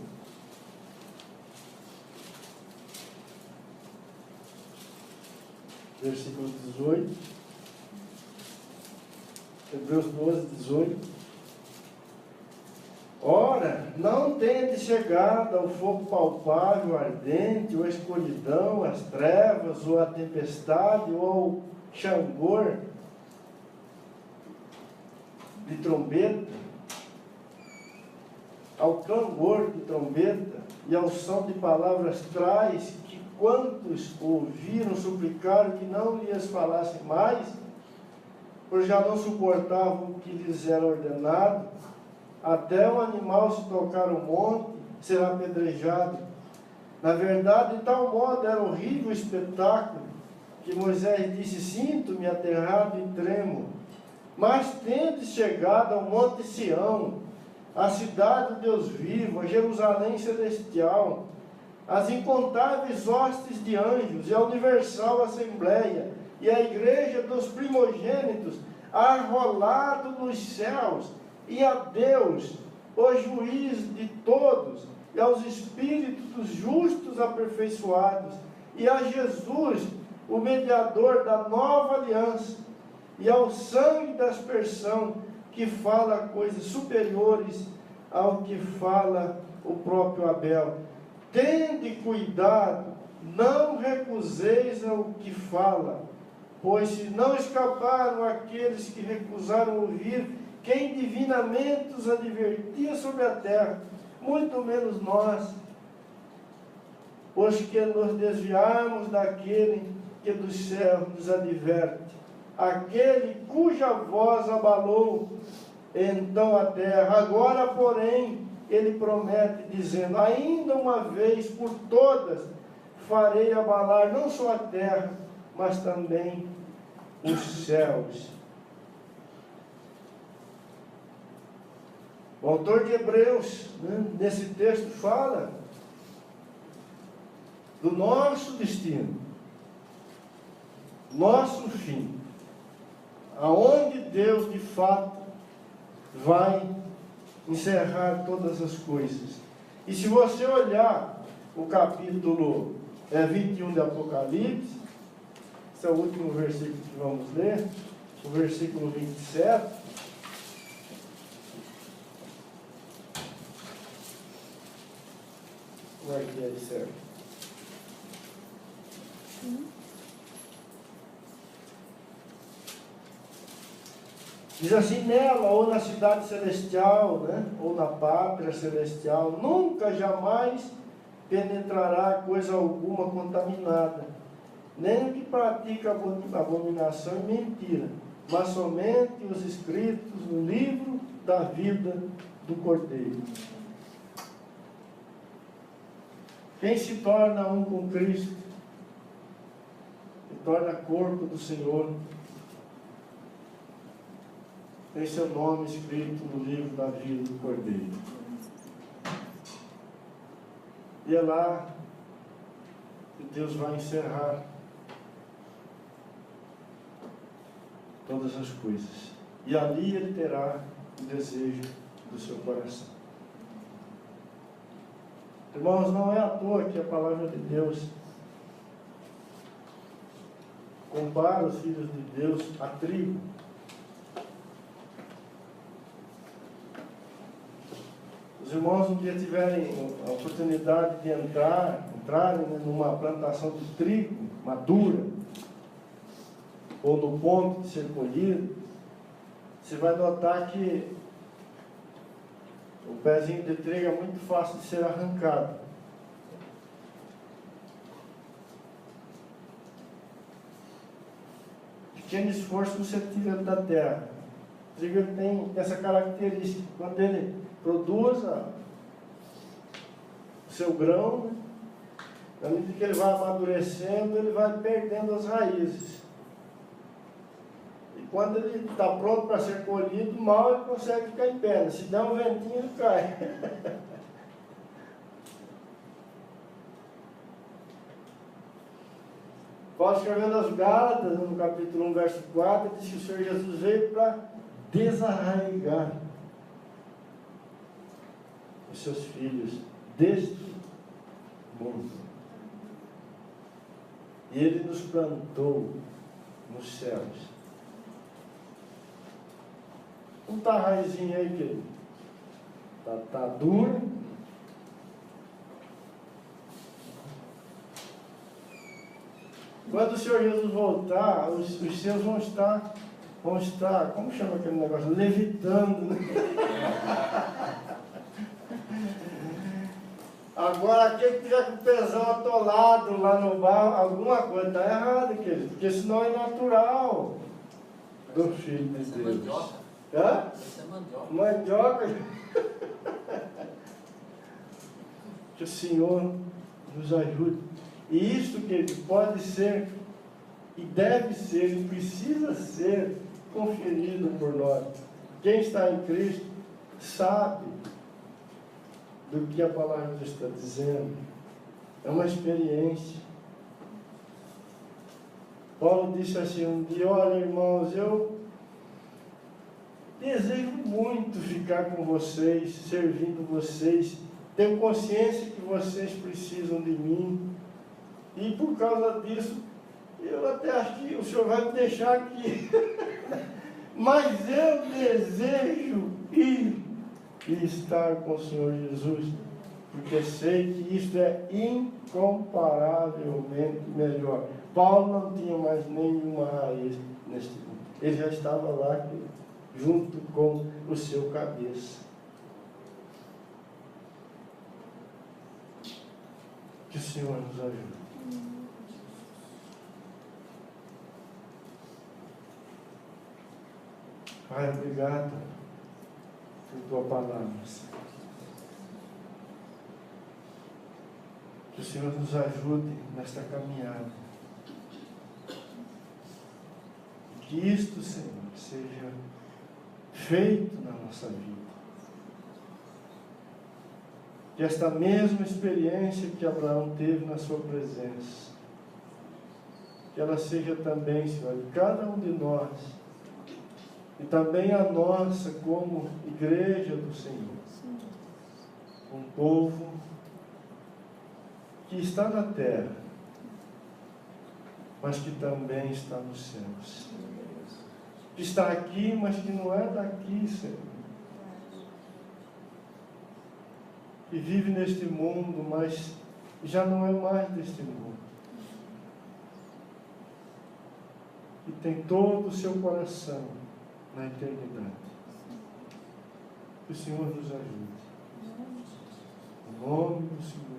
Versículo 18. Hebreus 12, 18. Ora, não tendes chegado ao fogo palpável, ardente, ou a escuridão, as trevas, ou a tempestade, ou ao xangor de trombeta, ao clangor de trombeta e ao som de palavras traz que quantos ouviram suplicaram que não lhes falassem mais, pois já não suportavam o que lhes era ordenado. Até o animal se tocar o monte, será apedrejado. Na verdade, de tal modo era horrível o espetáculo, que Moisés disse, sinto-me aterrado e tremo. Mas tendes chegado ao monte Sião, a cidade do Deus vivo, a Jerusalém celestial, as incontáveis hostes de anjos, e a universal assembleia, e a igreja dos primogênitos, arrolado nos céus, e a Deus, o juiz de todos, e aos espíritos dos justos aperfeiçoados, e a Jesus, o mediador da nova aliança, e ao sangue da aspersão, que fala coisas superiores ao que fala o próprio Abel. Tende cuidado, não recuseis ao que fala, pois se não escaparam aqueles que recusaram ouvir quem divinamente os advertia sobre a terra, muito menos nós, pois que nos desviarmos daquele que dos céus nos adverte, aquele cuja voz abalou então a terra. Agora, porém, ele promete, dizendo, ainda uma vez por todas farei abalar não só a terra, mas também os céus. O autor de Hebreus, nesse texto, fala do nosso destino, nosso fim, aonde Deus de fato vai encerrar todas as coisas. E se você olhar o capítulo 21 de Apocalipse, esse é o último versículo que vamos ler, o versículo 27. Como é que é isso certo? Diz assim, nela, ou na cidade celestial, ou na pátria celestial, nunca, jamais penetrará coisa alguma contaminada, nem o que pratica abominação e mentira, mas somente os escritos no livro da vida do Cordeiro. Quem se torna um com Cristo, se torna corpo do Senhor, tem seu nome escrito no livro da vida do Cordeiro. E é lá que Deus vai encerrar todas as coisas. E ali Ele terá o desejo do seu coração. Irmãos, não é à toa que a palavra de Deus compara os filhos de Deus a trigo. Os irmãos um dia tiverem a oportunidade de entrarem numa plantação de trigo madura, ou no ponto de ser colhido, você vai notar que o pezinho de trigo é muito fácil de ser arrancado. Pequeno esforço você tira da terra. O trigo tem essa característica. Quando ele produz o seu grão, à medida que ele vai amadurecendo, ele vai perdendo as raízes. E quando ele está pronto para ser colhido, mal ele consegue ficar em pé. Se der um ventinho, ele cai. Paulo escrevendo aos Gálatas, no capítulo 1, verso 4, diz que o Senhor Jesus veio para desarraigar os seus filhos deste mundo. E Ele nos plantou nos céus. como está a raizinha aí, querido? Tá dura. Quando o Senhor Jesus voltar, os seus vão estar, como chama aquele negócio? Levitando, né? Agora, aquele que tiver com o pesão atolado lá no bar, alguma coisa está errada, querido, porque isso não é natural do Filho de Deus. Mandioca. Hã? Isso é mandioca. Mandioca. Que o Senhor nos ajude. E isso, querido, pode ser, e deve ser, e precisa ser conferido por nós. Quem está em Cristo sabe do que a palavra de Deus está dizendo. É uma experiência. Paulo disse assim um dia: olha, irmãos, eu desejo muito ficar com vocês, servindo vocês. Tenho consciência que vocês precisam de mim. E por causa disso, eu até acho que o Senhor vai me deixar aqui. Mas eu desejo ir e estar com o Senhor Jesus, porque sei que isto é incomparavelmente melhor. Paulo não tinha mais nenhuma raiz neste mundo. Ele já estava lá junto com o seu cabeça. Que o Senhor nos ajude. Pai, obrigado por tua palavra, Senhor. Que o Senhor nos ajude nesta caminhada. Que isto, Senhor, seja feito na nossa vida. Que esta mesma experiência que Abraão teve na sua presença, que ela seja também, Senhor, de cada um de nós, e também a nossa como igreja do Senhor. Um povo que está na terra, mas que também está nos céus. Que está aqui, mas que não é daqui, Senhor. Que vive neste mundo, mas já não é mais deste mundo. E tem todo o seu coração na eternidade. Que o Senhor nos ajude. Em nome do Senhor.